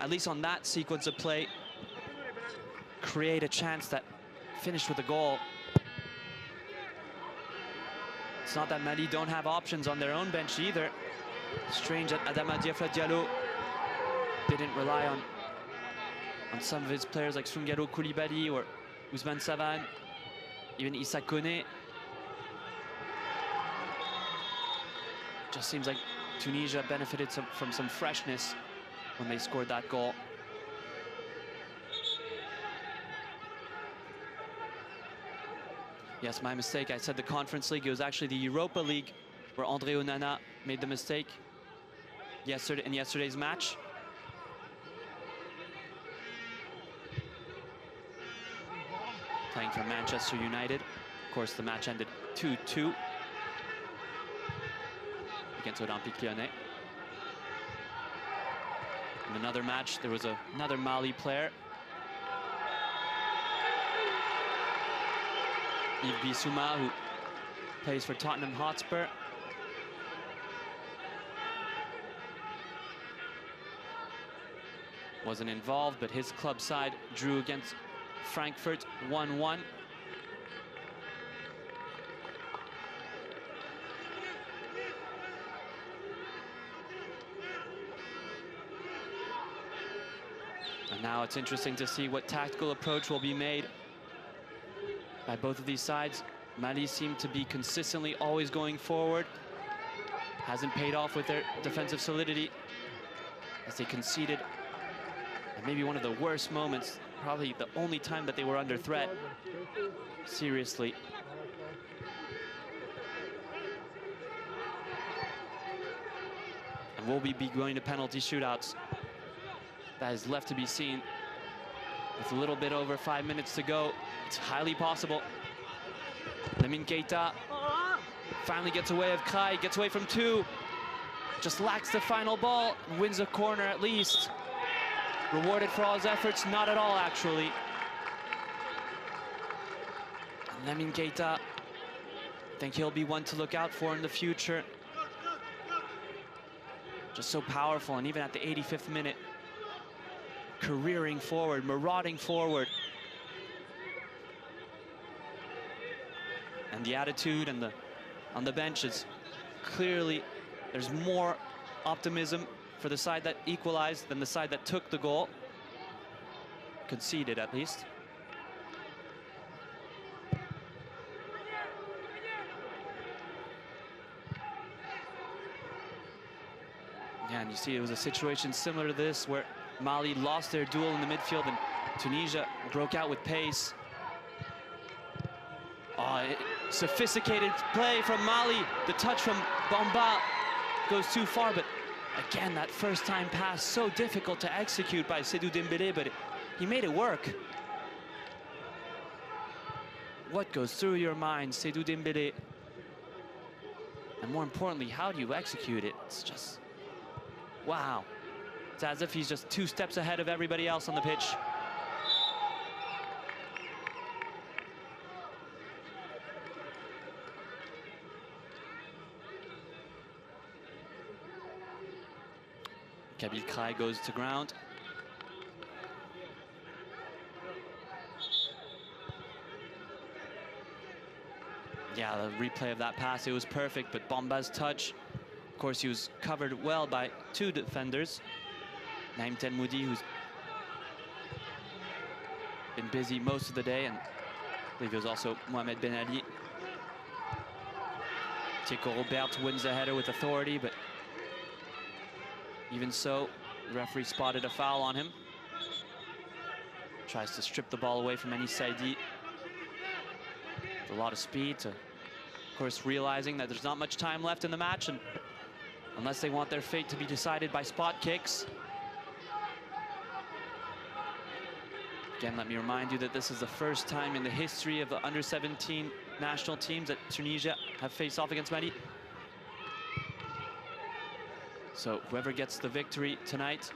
[SPEAKER 1] at least on that sequence of play, create a chance that finished with a goal. It's not that Mali don't have options on their own bench either. Strange that Adama Diafra Diallo didn't rely on some of his players like Soungalo Koulibaly or Ousmane Savane, even Issa Kone. Just seems like Tunisia benefited from some freshness when they scored that goal. Yes, my mistake. I said the Conference League. It was actually the Europa League where André Onana made the mistake in yesterday's match. Playing for Manchester United. Of course, the match ended 2-2 against Olympique Lyonnais. In another match, there was another Mali player. Yves Bissouma, who plays for Tottenham Hotspur. Wasn't involved, but his club side drew against Frankfurt 1-1. And now it's interesting to see what tactical approach will be made by both of these sides. Mali seem to be consistently always going forward. Hasn't paid off with their defensive solidity as they conceded. And maybe one of the worst moments, probably the only time that they were under threat. Seriously. And will we be going to penalty shootouts? That is left to be seen. With a little bit over 5 minutes to go, it's highly possible. Lamine Keita finally gets away of Kai, gets away from two. Just lacks the final ball, and wins a corner at least. Rewarded for all his efforts, not at all actually. And Lamine Keita, I think he'll be one to look out for in the future. Just so powerful, and even at the 85th minute, careering forward, marauding forward. And the attitude and on the bench is clearly, there's more optimism for the side that equalized than the side that took the goal. Conceded, at least. Yeah, and you see it was a situation similar to this where Mali lost their duel in the midfield and Tunisia broke out with pace. Sophisticated play from Mali. The touch from Bamba goes too far, but again, that first time pass, so difficult to execute by Seydou Dembélé, but he made it work. What goes through your mind, Seydou Dembélé? And more importantly, how do you execute it? It's just, wow. It's as if he's just 2 steps ahead of everybody else on the pitch. Kabil Krai goes to ground. Yeah, the replay of that pass, it was perfect, but Bamba's touch, of course, he was covered well by 2 defenders. Naim Tenmoudi, who's been busy most of the day, and I believe it was also Mohamed Ben Ali. Tico Robert wins the header with authority, but even so, the referee spotted a foul on him. Tries to strip the ball away from Anis Saidi. With a lot of speed, of course, realizing that there's not much time left in the match, and unless they want their fate to be decided by spot kicks. Again, let me remind you that this is the first time in the history of the under-17 national teams that Tunisia have faced off against Mali. So whoever gets the victory tonight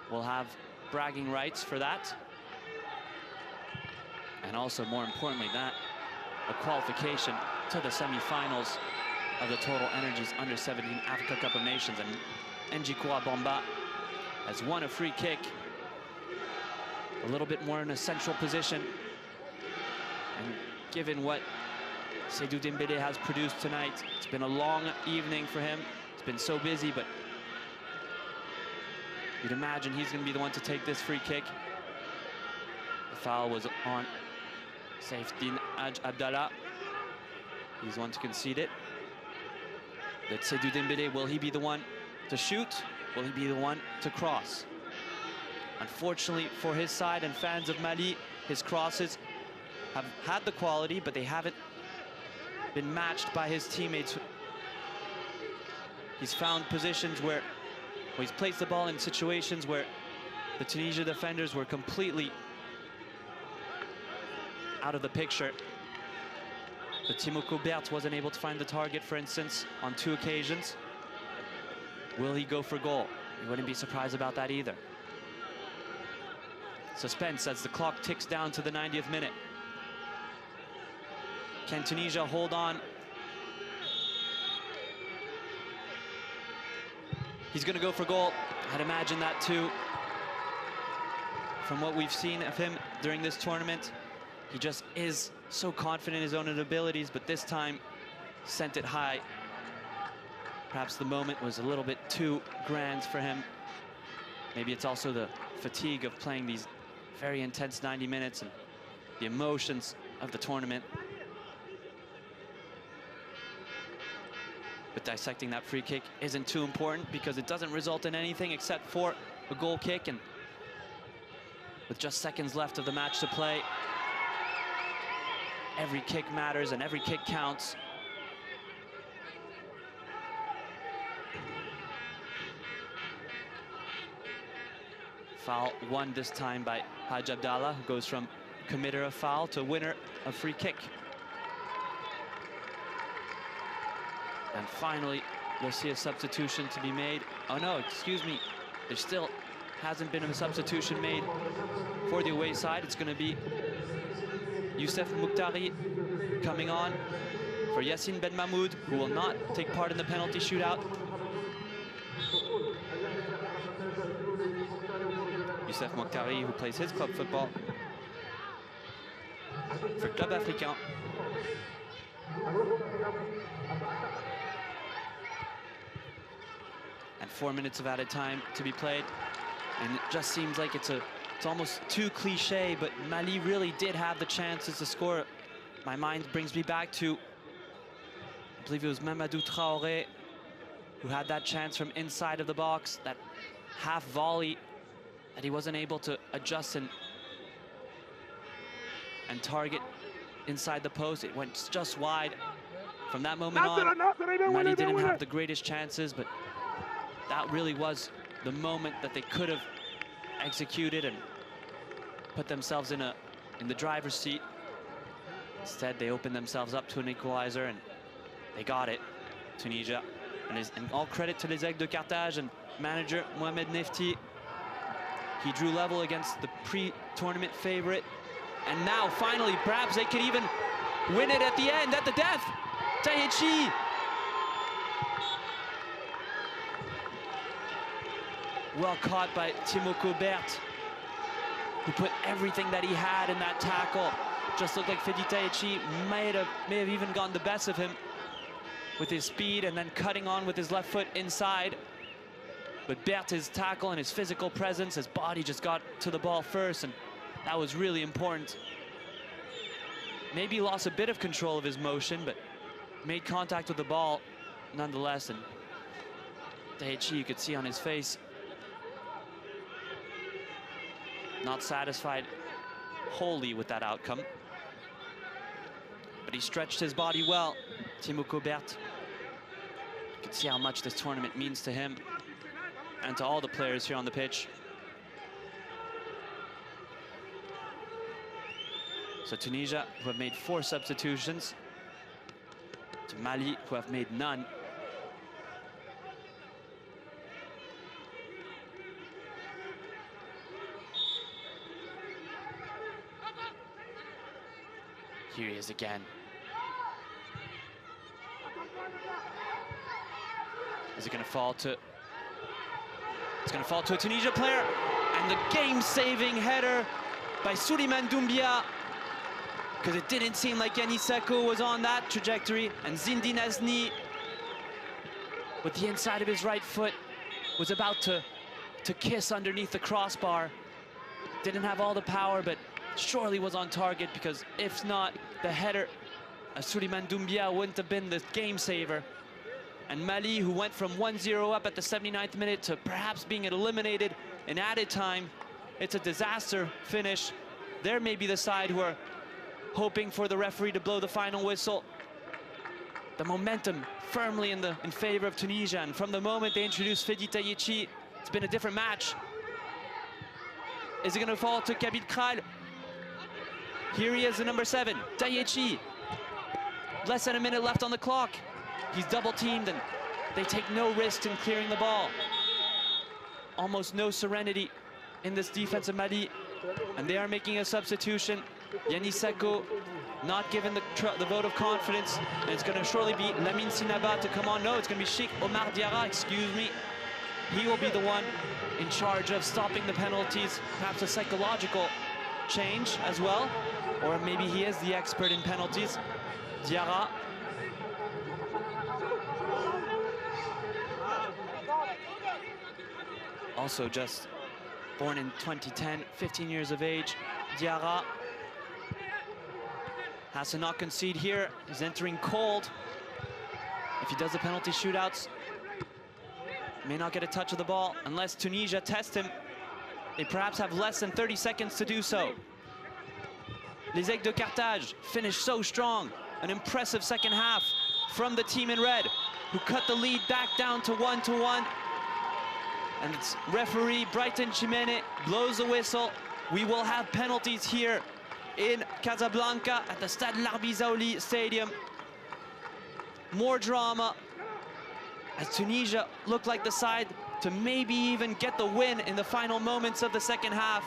[SPEAKER 1] will have bragging rights for that. And also, more importantly, that a qualification to the semi-finals of the Total Energies Under-17 Africa Cup of Nations. And Njikoua Bamba has won a free kick, a little bit more in a central position. And given what Seydou Dembélé has produced tonight, it's been a long evening for him. It's been so busy, but you'd imagine he's going to be the one to take this free kick. The foul was on Saifeddine Abdallah. He's the one to concede it. But Seydou Dembélé, will he be the one to shoot? Will he be the one to cross? Unfortunately for his side and fans of Mali, his crosses have had the quality, but they haven't been matched by his teammates. He's found positions where he's placed the ball in situations where the Tunisia defenders were completely out of the picture. But Timo Colbert wasn't able to find the target, for instance, on 2 occasions. Will he go for goal? You wouldn't be surprised about that either. Suspense as the clock ticks down to the 90th minute. Can Tunisia hold on? He's going to go for goal. I'd imagine that too. From what we've seen of him during this tournament, he just is so confident in his own abilities, but this time sent it high. Perhaps the moment was a little bit too grand for him. Maybe it's also the fatigue of playing these very intense 90 minutes and the emotions of the tournament. But dissecting that free kick isn't too important because it doesn't result in anything except for a goal kick, and with just seconds left of the match to play, every kick matters and every kick counts. Foul won this time by Haj Abdallah, who goes from committer of foul to winner of free kick. And finally, we'll see a substitution to be made. Oh no, excuse me. There still hasn't been a substitution made for the away side. It's going to be Youssef Mouktari coming on for Yassine Ben Mahmoud, who will not take part in the penalty shootout. Youssef Mouktari, who plays his club football for Club Africain. And 4 minutes of added time to be played. And it just seems like it's almost too cliche, but Mali really did have the chances to score. My mind brings me back to, I believe it was Mamadou Traoré, who had that chance from inside of the box, that half volley that he wasn't able to adjust and target inside the post. It went just wide. From that moment on, Mali didn't have the greatest chances, but that really was the moment that they could have executed and put themselves in the driver's seat. Instead, they opened themselves up to an equalizer, and they got it, Tunisia. And all credit to les Aigles de Carthage and manager Mohamed Nefti. He drew level against the pre-tournament favorite. And now, finally, perhaps they could even win it at the end, at the death. Tahichi. Well caught by Timo Colbert, who put everything that he had in that tackle. Just looked like Fedi Tahichi may have even gotten the best of him with his speed and then cutting on with his left foot inside. But Bert's tackle and his physical presence, his body just got to the ball first, and that was really important. Maybe lost a bit of control of his motion, but made contact with the ball nonetheless. And Tahichi, you could see on his face, not satisfied wholly with that outcome. But he stretched his body well, Timo Colbert. You can see how much this tournament means to him and to all the players here on the pitch. So Tunisia, who have made 4 substitutions, to Mali, who have made none. Here he is again. Is it going to fall to... It's going to fall to a Tunisia player. And the game-saving header by Souleymane Doumbia. Because it didn't seem like Yannis Sako was on that trajectory. And Zindine Azni, with the inside of his right foot, was about to kiss underneath the crossbar. Didn't have all the power, but surely was on target, because if not, the header of Souleymane Doumbia wouldn't have been the game saver. And Mali, who went from 1-0 up at the 79th minute to perhaps being eliminated in added time, it's a disaster finish. They're maybe the side who are hoping for the referee to blow the final whistle. The momentum firmly in favor of Tunisia, and from the moment they introduced Fedi Tahichi, it's been a different match. Is it going to fall to Kabil Kral? Here he is, the number 7, Tahichi. Less than a minute left on the clock. He's double teamed, and they take no risks in clearing the ball. Almost no serenity in this defense of Mali, and they are making a substitution. Yannis Sako not given the vote of confidence, and it's going to surely be Lamine Sinaba to come on. No, it's going to be Sheikh Omar Diarra, excuse me. He will be the one in charge of stopping the penalties, perhaps a psychological change as well, or maybe he is the expert in penalties. Diarra. Also just born in 2010, 15 years of age. Diarra has to not concede here. He's entering cold. If he does the penalty shootouts, may not get a touch of the ball unless Tunisia test him. They perhaps have less than 30 seconds to do so. Les Aigles de Carthage finished so strong. An impressive second half from the team in red, who cut the lead back down to 1-1. And it's referee Brighton Chimene blows the whistle. We will have penalties here in Casablanca at the Stade Larbi-Zaouli Stadium. More drama as Tunisia look like the side to maybe even get the win in the final moments of the second half.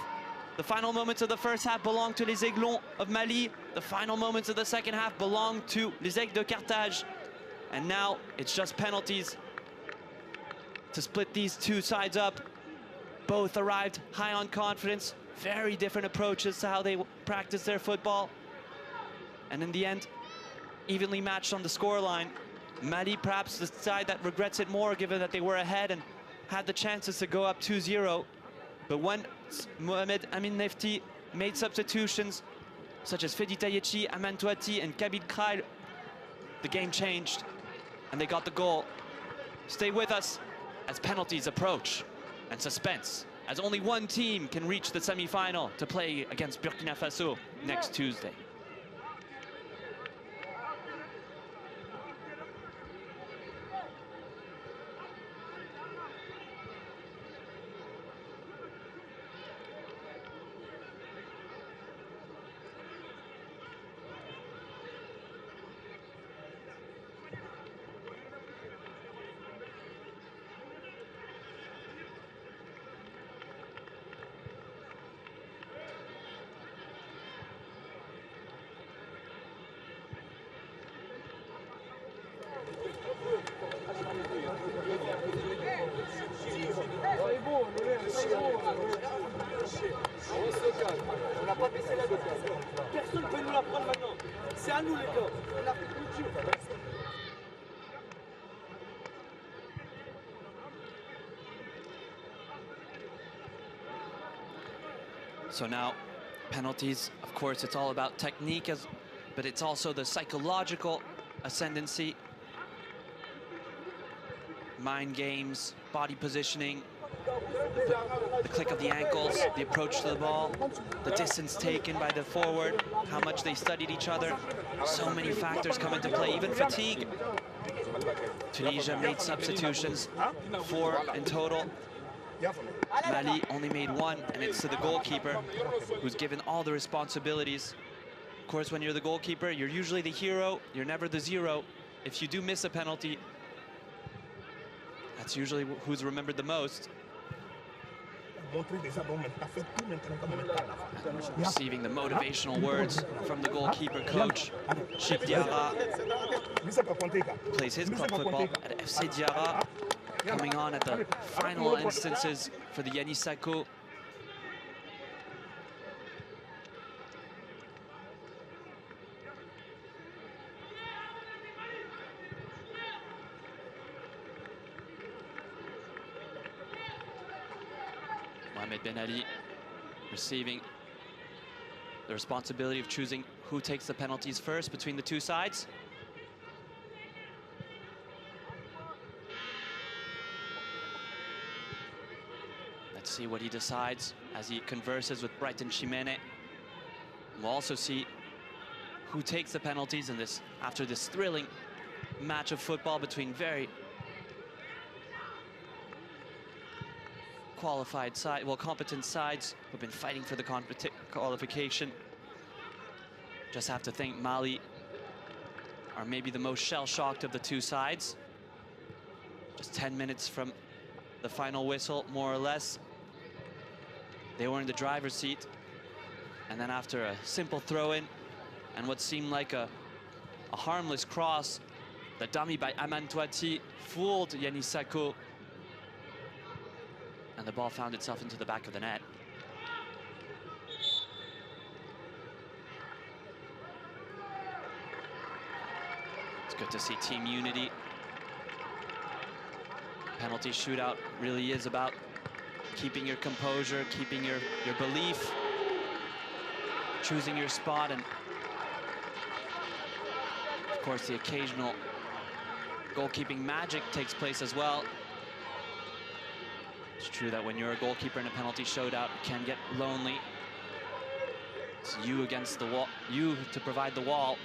[SPEAKER 1] The final moments of the first half belong to les Aiglons of Mali. The final moments of the second half belong to les Aigles de Carthage. And now it's just penalties to split these two sides up. Both arrived high on confidence. Very different approaches to how they practice their football. And in the end, evenly matched on the scoreline. Mali perhaps the side that regrets it more, given that they were ahead and had the chances to go up 2-0. But when Mohamed Amin Nefti made substitutions, such as Fedi Tayechi, Aman Touati, and Kabil Krail, the game changed, and they got the goal. Stay with us as penalties approach, and suspense, as only one team can reach the semi-final to play against Burkina Faso next Tuesday.
[SPEAKER 2] Personne ne peut nous la prendre maintenant. C'est à nous les gars. On a fait culture.
[SPEAKER 1] So now, penalties, of course, it's all about technique, but it's also the psychological ascendancy. Mind games, body positioning, the click of the ankles, the approach to the ball, the distance taken by the forward, how much they studied each other. So many factors come into play, even fatigue. Tunisia made substitutions, 4 in total. Mali only made 1, and it's to the goalkeeper, who's given all the responsibilities. Of course, when you're the goalkeeper, you're usually the hero, you're never the zero. If you do miss a penalty, that's usually who's remembered the most. Receiving the motivational words from the goalkeeper coach. Sheikh Diarra plays his club football at FC Diarra, coming on at the final instances for the Yanis Sakho. Mohamed Ben Ali receiving the responsibility of choosing who takes the penalties first between the two sides. Let's see what he decides as he converses with Brighton Chimene. We'll also see who takes the penalties in this, after this thrilling match of football between very qualified side, well, competent sides who've been fighting for the qualification. Just have to think Mali are maybe the most shell-shocked of the two sides. Just 10 minutes from the final whistle, more or less. They were in the driver's seat. And then after a simple throw-in and what seemed like a harmless cross. The dummy by Aman Touati fooled Yanis Sakho, and the ball found itself into the back of the net. It's good to see team unity. Penalty shootout really is about keeping your composure, keeping your belief, choosing your spot, and of course the occasional goalkeeping magic takes place as well. It's true that when you're a goalkeeper in a penalty shootout, it can get lonely. It's you against the wall, you to provide the wall.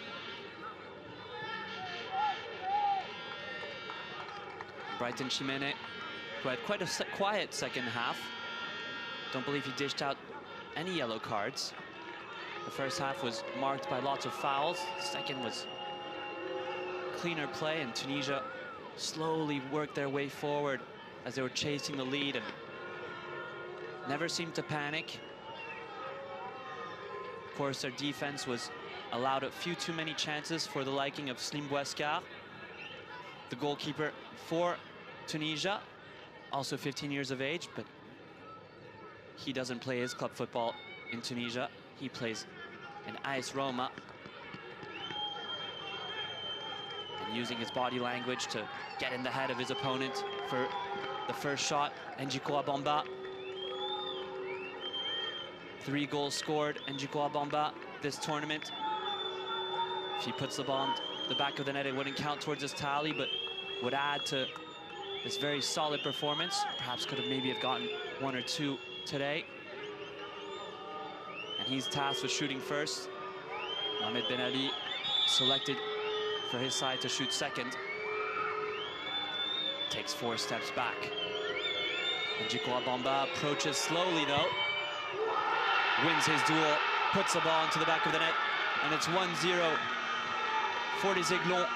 [SPEAKER 1] Brighton Chimene, who had quite a quiet second half. Don't believe he dished out any yellow cards. The first half was marked by lots of fouls. The second was cleaner play, and Tunisia slowly worked their way forward as they were chasing the lead and never seemed to panic. Of course, their defense was allowed a few too many chances for the liking of Slim Bouascar, the goalkeeper for Tunisia, also 15 years of age, but he doesn't play his club football in Tunisia. He plays in AS Roma. And using his body language to get in the head of his opponent for the first shot, Njiko Abamba. 3 goals scored, Njiko Abamba, this tournament. If he puts the ball in the back of the net, it wouldn't count towards his tally, but would add to this very solid performance. Perhaps could have maybe have gotten 1 or 2 today. And he's tasked with shooting first. Mohamed Ben Ali selected for his side to shoot second. Takes 4 steps back. Njiko Abamba approaches slowly though. Wins his duel, puts the ball into the back of the net, and it's 1-0 for Les Aiglons.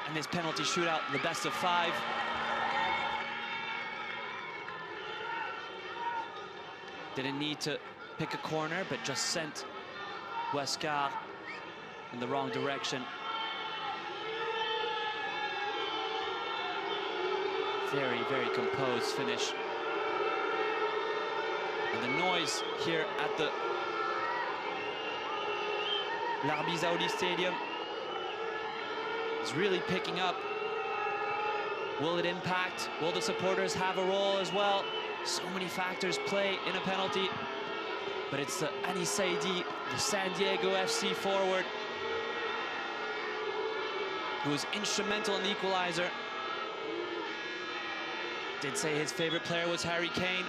[SPEAKER 1] And this penalty shootout, the best of 5. Didn't need to pick a corner, but just sent Bouascar in the wrong direction. Very, very composed finish. And the noise here at the Larbi Zaouli Stadium is really picking up. Will it impact? Will the supporters have a role as well? So many factors play in a penalty, but it's the Anis Saidi, the San Diego FC forward, who was instrumental in the equalizer. Did say his favorite player was Harry Kane.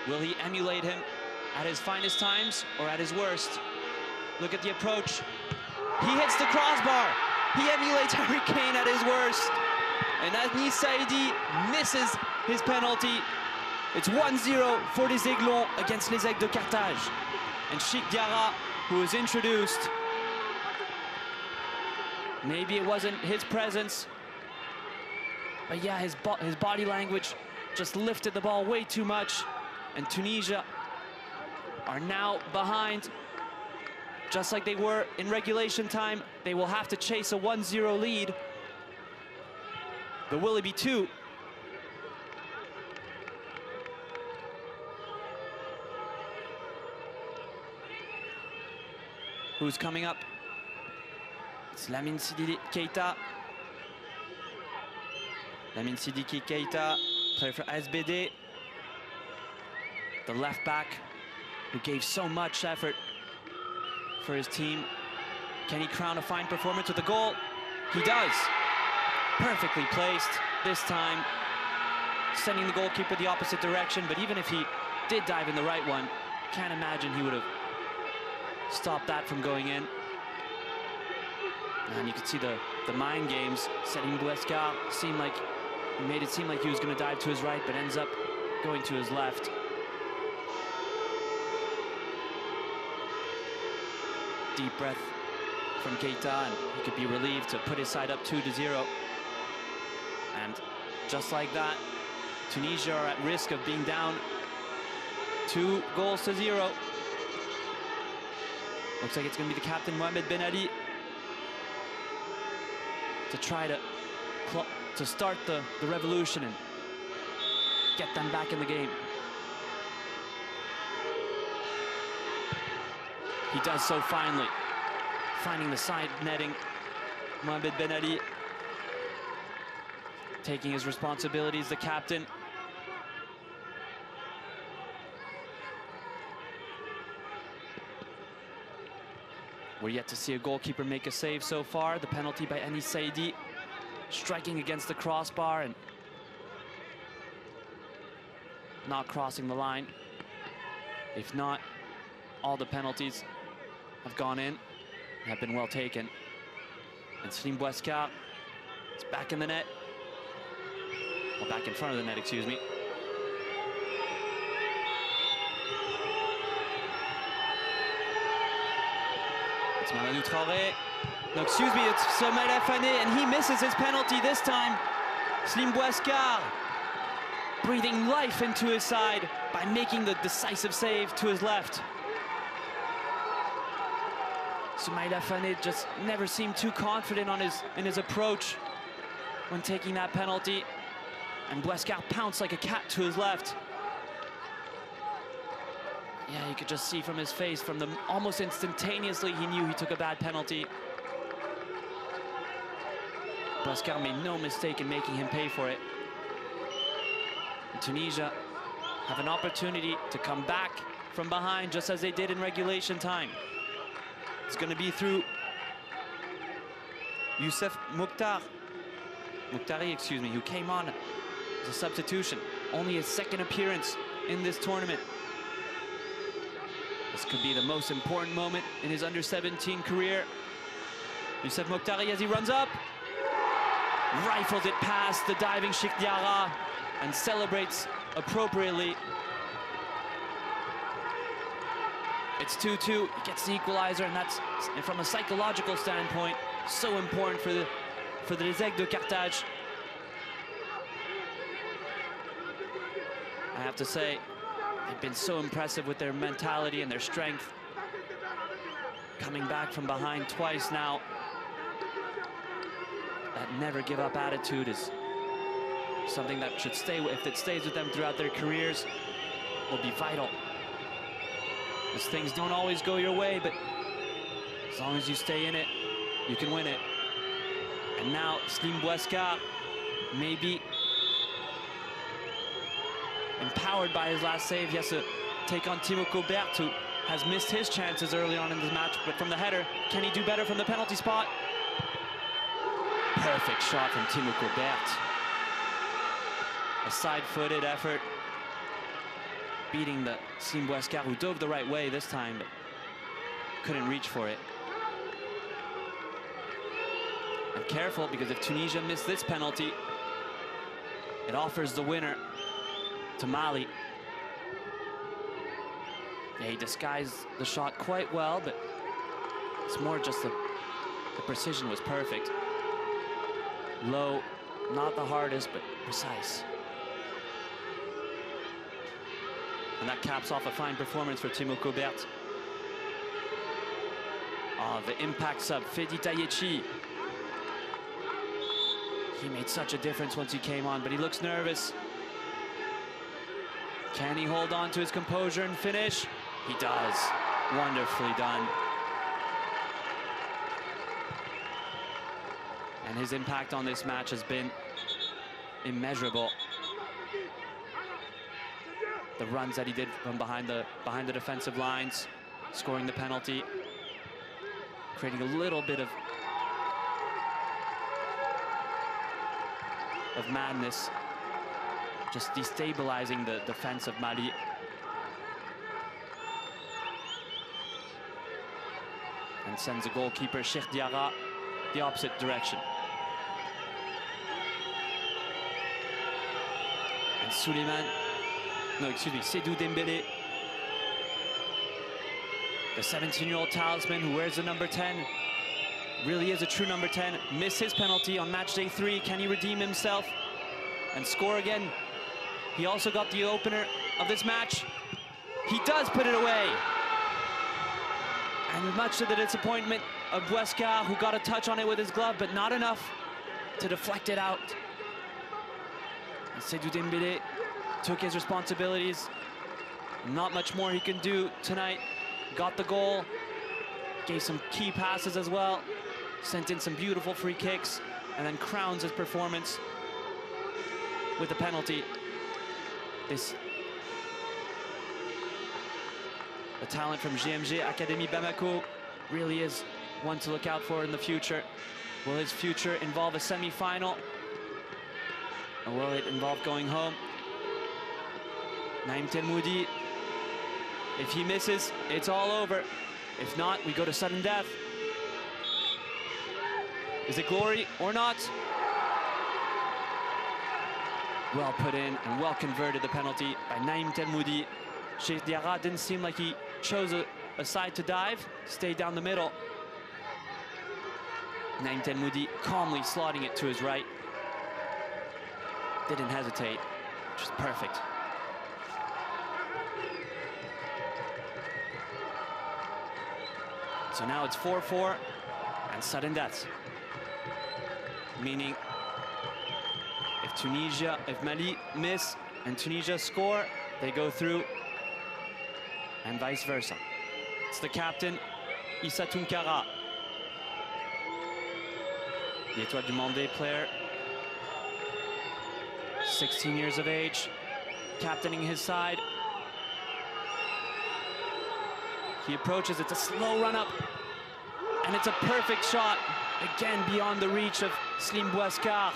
[SPEAKER 1] Will he emulate him at his finest times or at his worst? Look at the approach. He hits the crossbar. He emulates Harry Kane at his worst. And Anis Saidi misses his penalty. It's 1-0 for les Aiglons against les Aigles de Carthage. And Sheikh Diarra, who was introduced, maybe it wasn't his presence, but yeah, his body language just lifted the ball way too much. And Tunisia are now behind, just like they were in regulation time. They will have to chase a 1-0 lead. But will it be 2? Who's coming up? It's Lamine Sidiki Keita. Lamine Sidiki Keita, player for SBD. The left back who gave so much effort for his team. Can he crown a fine performance with a goal? He does. Perfectly placed this time, sending the goalkeeper the opposite direction. But even if he did dive in the right one, can't imagine he would have stopped that from going in. And you can see the mind games. Setting Bouascar seemed like he made it seem like he was going to dive to his right, but ends up going to his left. Deep breath from Keita, and he could be relieved to put his side up 2-0. And just like that, Tunisia are at risk of being down 2-0. Looks like it's going to be the captain, Mohamed Ben Ali, to try to start the revolution and get them back in the game. He does so finally, finding the side netting. Mohamed Ben Ali taking his responsibilities, the captain. We're yet to see a goalkeeper make a save so far. The penalty by Anis Saidi, striking against the crossbar and not crossing the line. If not, all the penalties have gone in, have been well taken. And Slim Boiscard is back in the net. Well, back in front of the net, excuse me. It's Mamadou Traoré. No, excuse me, it's Soumaïla Fane, and he misses his penalty this time. Slim Boiscard breathing life into his side by making the decisive save to his left. Soumaïla Fane just never seemed too confident in his approach when taking that penalty. And Boiscard pounced like a cat to his left. Yeah, you could just see from his face, almost instantaneously, he knew he took a bad penalty. Boiscard made no mistake in making him pay for it. And Tunisia have an opportunity to come back from behind, just as they did in regulation time. It's going to be through Youssef Mouktari, excuse me, who came on as a substitution. Only his second appearance in this tournament. This could be the most important moment in his under-17 career. Youssef Mouktari, as he runs up, rifles it past the diving Cheikh Diarra and celebrates appropriately. It's 2-2, he gets the equalizer, and that's, from a psychological standpoint, so important for the Les Aigles de Carthage. I have to say, they've been so impressive with their mentality and their strength. Coming back from behind twice now. That never give up attitude is something that should stay, if it stays with them throughout their careers, will be vital. As things don't always go your way, but as long as you stay in it, you can win it. And now Slim Boiscard, maybe empowered by his last save, he has to take on Timo Colbert, who has missed his chances early on in this match, but from the header, can he do better from the penalty spot? Perfect shot from Timo Colbert. A side-footed effort, beating the Slim Boiscard, who dove the right way this time, but couldn't reach for it. And careful, because if Tunisia missed this penalty, it offers the winner to Mali. Yeah, he disguised the shot quite well, but it's more just the precision was perfect. Low, not the hardest, but precise. And that caps off a fine performance for Timo Colbert. Oh, the impact sub, Fedi Tayechi. He made such a difference once he came on, but he looks nervous. Can he hold on to his composure and finish? He does. Wonderfully done. And his impact on this match has been immeasurable. The runs that he did from behind the defensive lines, scoring the penalty, creating a little bit of madness, just destabilizing the defense of Mali. And sends the goalkeeper, Cheikh Diarra, the opposite direction. And Seydou Dembélé, the 17-year-old talisman who wears the number 10, really is a true number 10, missed his penalty on match day 3. Can he redeem himself and score again? He also got the opener of this match. He does put it away. And much to the disappointment of Buescar, who got a touch on it with his glove, but not enough to deflect it out. And Seydou Dembélé took his responsibilities. Not much more he can do tonight. Got the goal, gave some key passes as well, sent in some beautiful free kicks, and then crowns his performance with the penalty. The talent from GMG Académie Bamako really is one to look out for in the future. Will his future involve a semi-final? Or will it involve going home? Naïm Telmoudi, if he misses, it's all over. If not, we go to sudden death. Is it glory or not? Well put in and well converted, the penalty by Naïm Telmoudi. Cheikh Diarra didn't seem like he chose a side to dive, stayed down the middle. Naïm Telmoudi calmly slotting it to his right. Didn't hesitate, which is perfect. So now it's 4-4 and sudden deaths. Meaning if Mali miss and Tunisia score, they go through, and vice versa. It's the captain, Issa Tunkara, the Étoile du Monde player, 16 years of age, captaining his side. He approaches, it's a slow run up, and it's a perfect shot, again beyond the reach of Slim Buescar.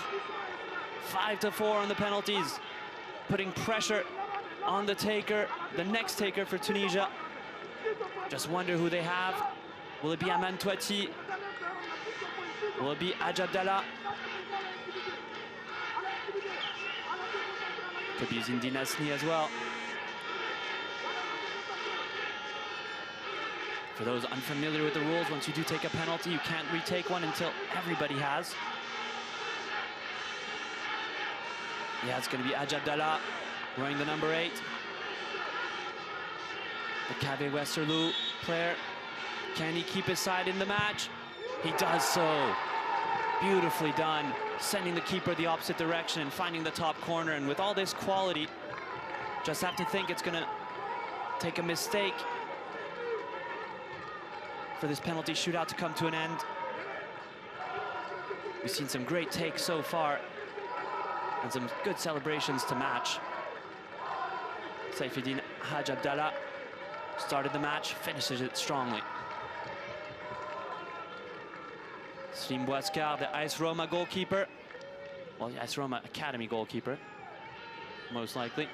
[SPEAKER 1] 5-4 on the penalties, putting pressure on the taker, the next taker for Tunisia. Just wonder who they have. Will it be Aman Touati? Will it be Hadj Abdallah? Could be Zindi Nasni as well. For those unfamiliar with the rules, once you do take a penalty, you can't retake one until everybody has. Yeah, it's going to be Hadj Abdallah wearing the number 8. The Cabe Westerlo player. Can he keep his side in the match? He does so. Beautifully done. Sending the keeper the opposite direction and finding the top corner. And with all this quality, just have to think it's going to take a mistake for this penalty shootout to come to an end. We've seen some great takes so far and some good celebrations to match. Saifeddine Hadj Abdallah started the match, finishes it strongly. Slim Buescar, the AS Roma goalkeeper. Well, the AS Roma Academy goalkeeper, most likely.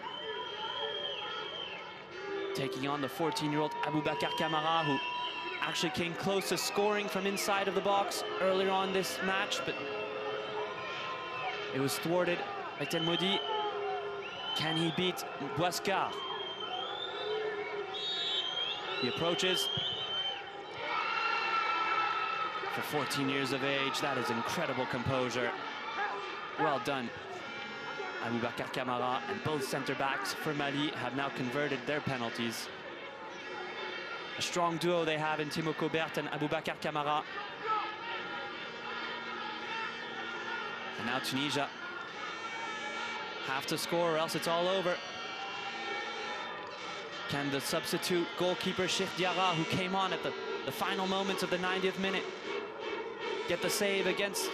[SPEAKER 1] Taking on the 14-year-old Aboubakar Kamara, who actually came close to scoring from inside of the box earlier on this match, but it was thwarted by Telmoudi. Can he beat Buescar? He approaches. For 14 years of age, that is incredible composure. Well done, Aboubakar Kamara, and both center-backs for Mali have now converted their penalties. A strong duo they have in Timo Kobert and Aboubakar Kamara. And now Tunisia have to score or else it's all over. Can the substitute goalkeeper Cheikh Diarra, who came on at the final moments of the 90th minute, get the save against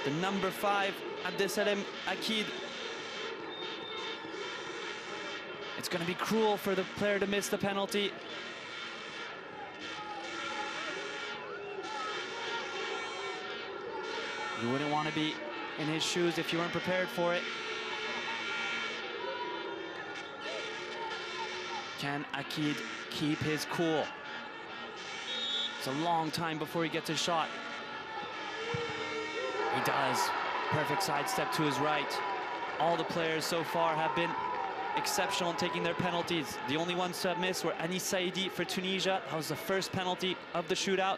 [SPEAKER 1] the number 5 Abdesalem Akid? It's going to be cruel for the player to miss the penalty. You wouldn't want to be in his shoes if you weren't prepared for it. Can Akid keep his cool? It's a long time before he gets his shot. He does. Perfect sidestep to his right. All the players so far have been exceptional in taking their penalties. The only ones to have missed were Anis Saidi for Tunisia. That was the first penalty of the shootout.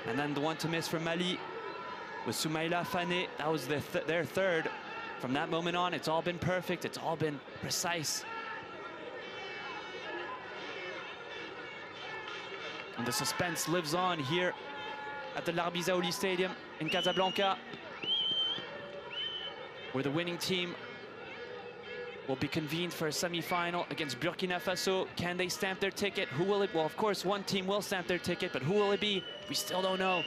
[SPEAKER 1] And then the one to miss for Mali was Soumaïla Fane. That was their third. From that moment on, it's all been perfect. It's all been precise. And the suspense lives on here at the Larbi Zaouli Stadium in Casablanca, where the winning team will be convened for a semi-final against Burkina Faso. Can they stamp their ticket? Who will it? Well, of course, one team will stamp their ticket, but who will it be? We still don't know.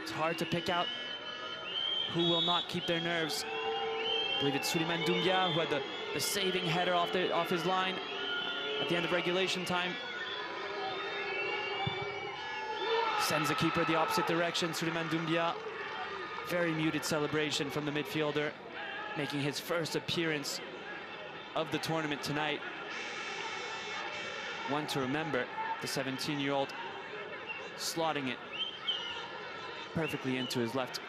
[SPEAKER 1] It's hard to pick out who will not keep their nerves. I believe it's Souleymane Doumbia who had the saving header off his line at the end of regulation time. Sends the keeper the opposite direction. Souleymane Doumbia. Very muted celebration from the midfielder, making his first appearance of the tournament tonight. One to remember, the 17-year-old slotting it perfectly into his left.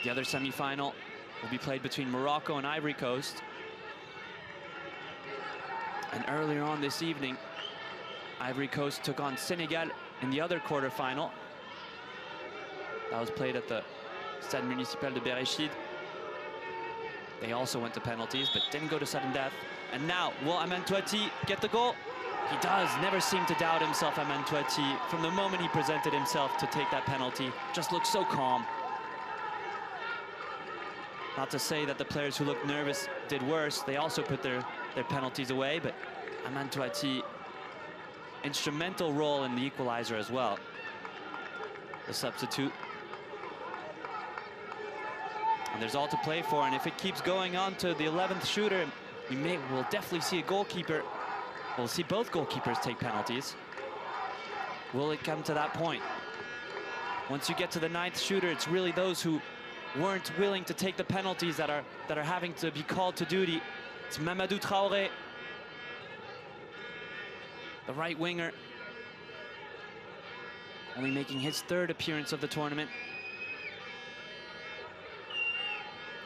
[SPEAKER 1] The other semi-final will be played between Morocco and Ivory Coast. And earlier on this evening, Ivory Coast took on Senegal in the other quarterfinal. That was played at the Stade Municipal de Berechid. They also went to penalties, but didn't go to sudden death. And now, will Aman Touati get the goal? He does. Never seemed to doubt himself, Aman Touati. From the moment he presented himself to take that penalty, just looked so calm. Not to say that the players who looked nervous did worse. They also put their penalties away, but Aman Touati, instrumental role in the equalizer as well. The substitute. And there's all to play for, and if it keeps going on to the 11th shooter, we'll definitely see a goalkeeper. We'll see both goalkeepers take penalties. Will it come to that point? Once you get to the 9th shooter, it's really those who weren't willing to take the penalties that are having to be called to duty. It's Mamadou Traoré, the right winger, only making his 3rd appearance of the tournament.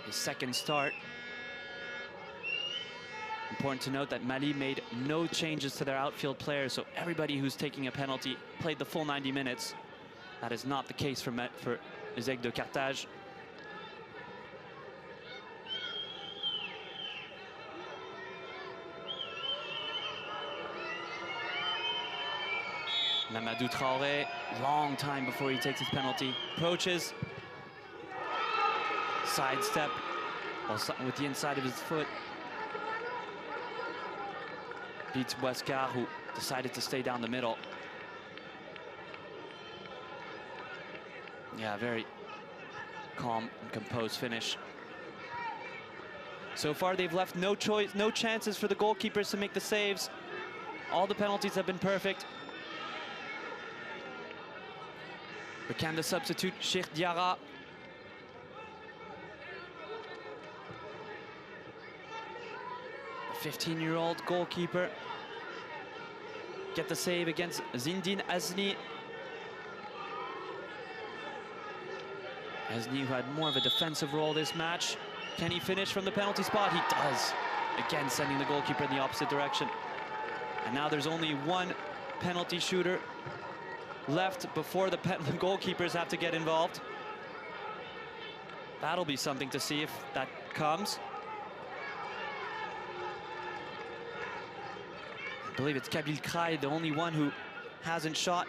[SPEAKER 1] His 2nd start. Important to note that Mali made no changes to their outfield players, so everybody who's taking a penalty played the full 90 minutes. That is not the case for les Aigles de Carthage. Mamadou Traoré, long time before he takes his penalty. Approaches. Sidestep with the inside of his foot. Beats Wesker, who decided to stay down the middle. Yeah, very calm and composed finish. So far, they've left no chances for the goalkeepers to make the saves. All the penalties have been perfect. But can the substitute, Cheikh Diarra, the 15-year-old goalkeeper, get the save against Zinedine Azni? Azni, who had more of a defensive role this match. Can he finish from the penalty spot? He does. Again, sending the goalkeeper in the opposite direction. And now there's only one penalty shooter left before the goalkeepers have to get involved. That'll be something to see if that comes. I believe it's Kabil Krai, the only one who hasn't shot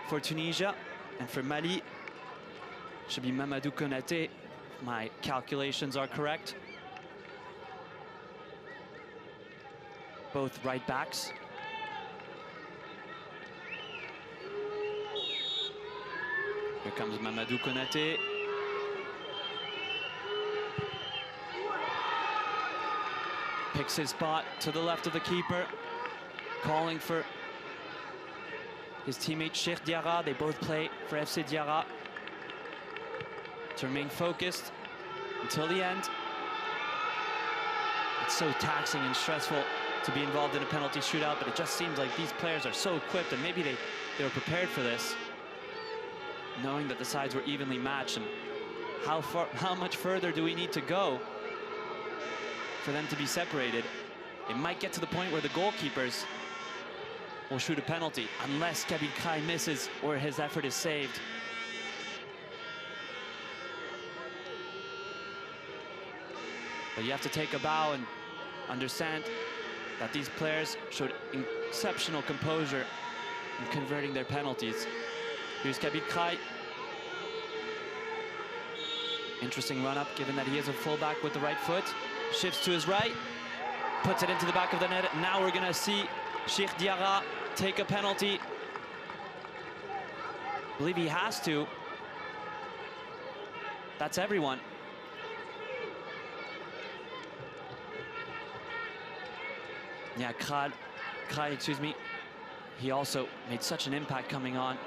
[SPEAKER 1] for Tunisia. And for Mali, should be Mamadou Konaté, if my calculations are correct. Both right backs. Here comes Mamadou Konaté. Picks his spot to the left of the keeper, calling for his teammate Cheikh Diarra. They both play for FC Diarra. To remain focused until the end. It's so taxing and stressful to be involved in a penalty shootout, but it just seems like these players are so equipped, and maybe they were prepared for this, knowing that the sides were evenly matched. And how much further do we need to go for them to be separated? It might get to the point where the goalkeepers will shoot a penalty, unless Kabil Krai misses or his effort is saved. But you have to take a bow and understand that these players showed exceptional composure in converting their penalties. Here's Kabir Kray. Interesting run-up, given that he is a fullback with the right foot. Shifts to his right, puts it into the back of the net. Now we're gonna see Cheikh Diarra take a penalty. I believe he has to. That's everyone. Yeah, Kray, excuse me. He also made such an impact coming on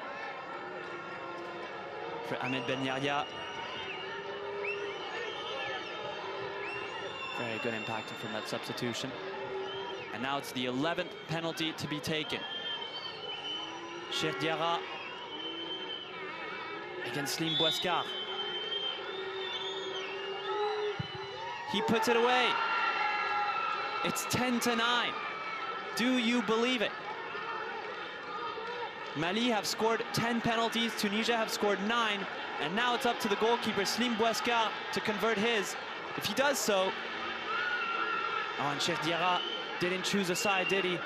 [SPEAKER 1] for Ahmed Ben Yahya. Very good impact from that substitution. And now it's the 11th penalty to be taken. Cheikh Diarra against Slim Bouescar. He puts it away. It's 10-9. Do you believe it? Mali have scored 10 penalties, Tunisia have scored 9, and now it's up to the goalkeeper, Slim Bouescar, to convert his. If he does so, oh, and Cheikh Diarra didn't choose a side, did he?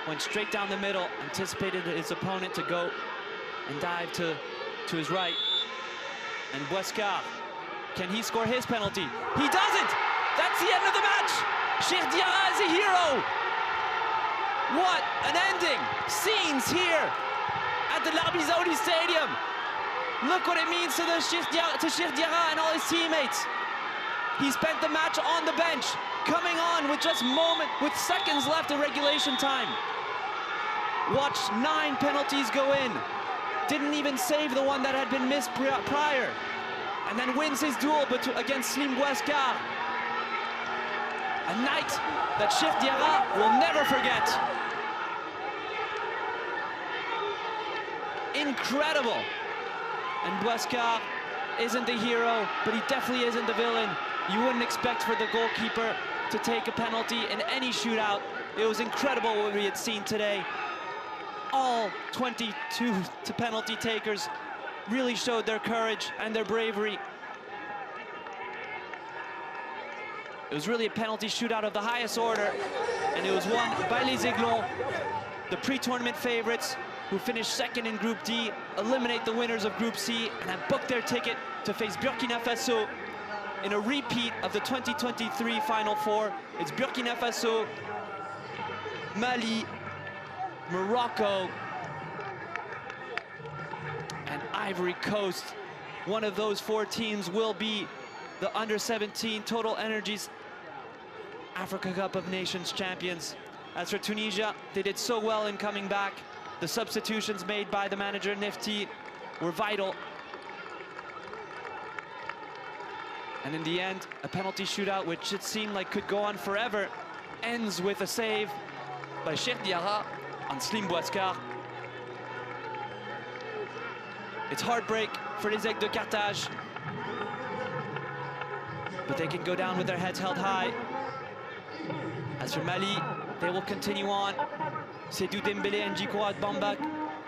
[SPEAKER 1] Went straight down the middle, anticipated his opponent to go and dive to his right. And Bouescar, can he score his penalty? He doesn't! That's the end of the match! Cheikh Diarra is a hero! What an ending! Scenes here at the Larbi Zaouli Stadium. Look what it means to Cheikh Diarra and all his teammates. He spent the match on the bench, coming on with just with seconds left in regulation time. Watched 9 penalties go in. Didn't even save the one that had been missed prior. And then wins his duel against Slim Bouescar. A night that Cheikh Diarra will never forget. Incredible. And Bouescar isn't the hero, but he definitely isn't the villain. You wouldn't expect for the goalkeeper to take a penalty in any shootout. It was incredible what we had seen today. All 22 penalty takers really showed their courage and their bravery. It was really a penalty shootout of the highest order, and it was won by Les Aiglons, the pre-tournament favorites, who finished second in Group D, eliminate the winners of Group C, and have booked their ticket to face Burkina Faso in a repeat of the 2023 Final Four. It's Burkina Faso, Mali, Morocco, and Ivory Coast. One of those 4 teams will be the Under-17 Total Energies Africa Cup of Nations champions. As for Tunisia, they did so well in coming back. The substitutions made by the manager, Nefti, were vital. And in the end, a penalty shootout, which it seemed like could go on forever, ends with a save by Cheikh Diarra on Slim Bouescar. It's heartbreak for les Aigles de Carthage, but they can go down with their heads held high. As for Mali, they will continue on. Seydou Dembélé and Djikoua Bamba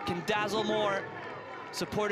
[SPEAKER 1] can dazzle more, supported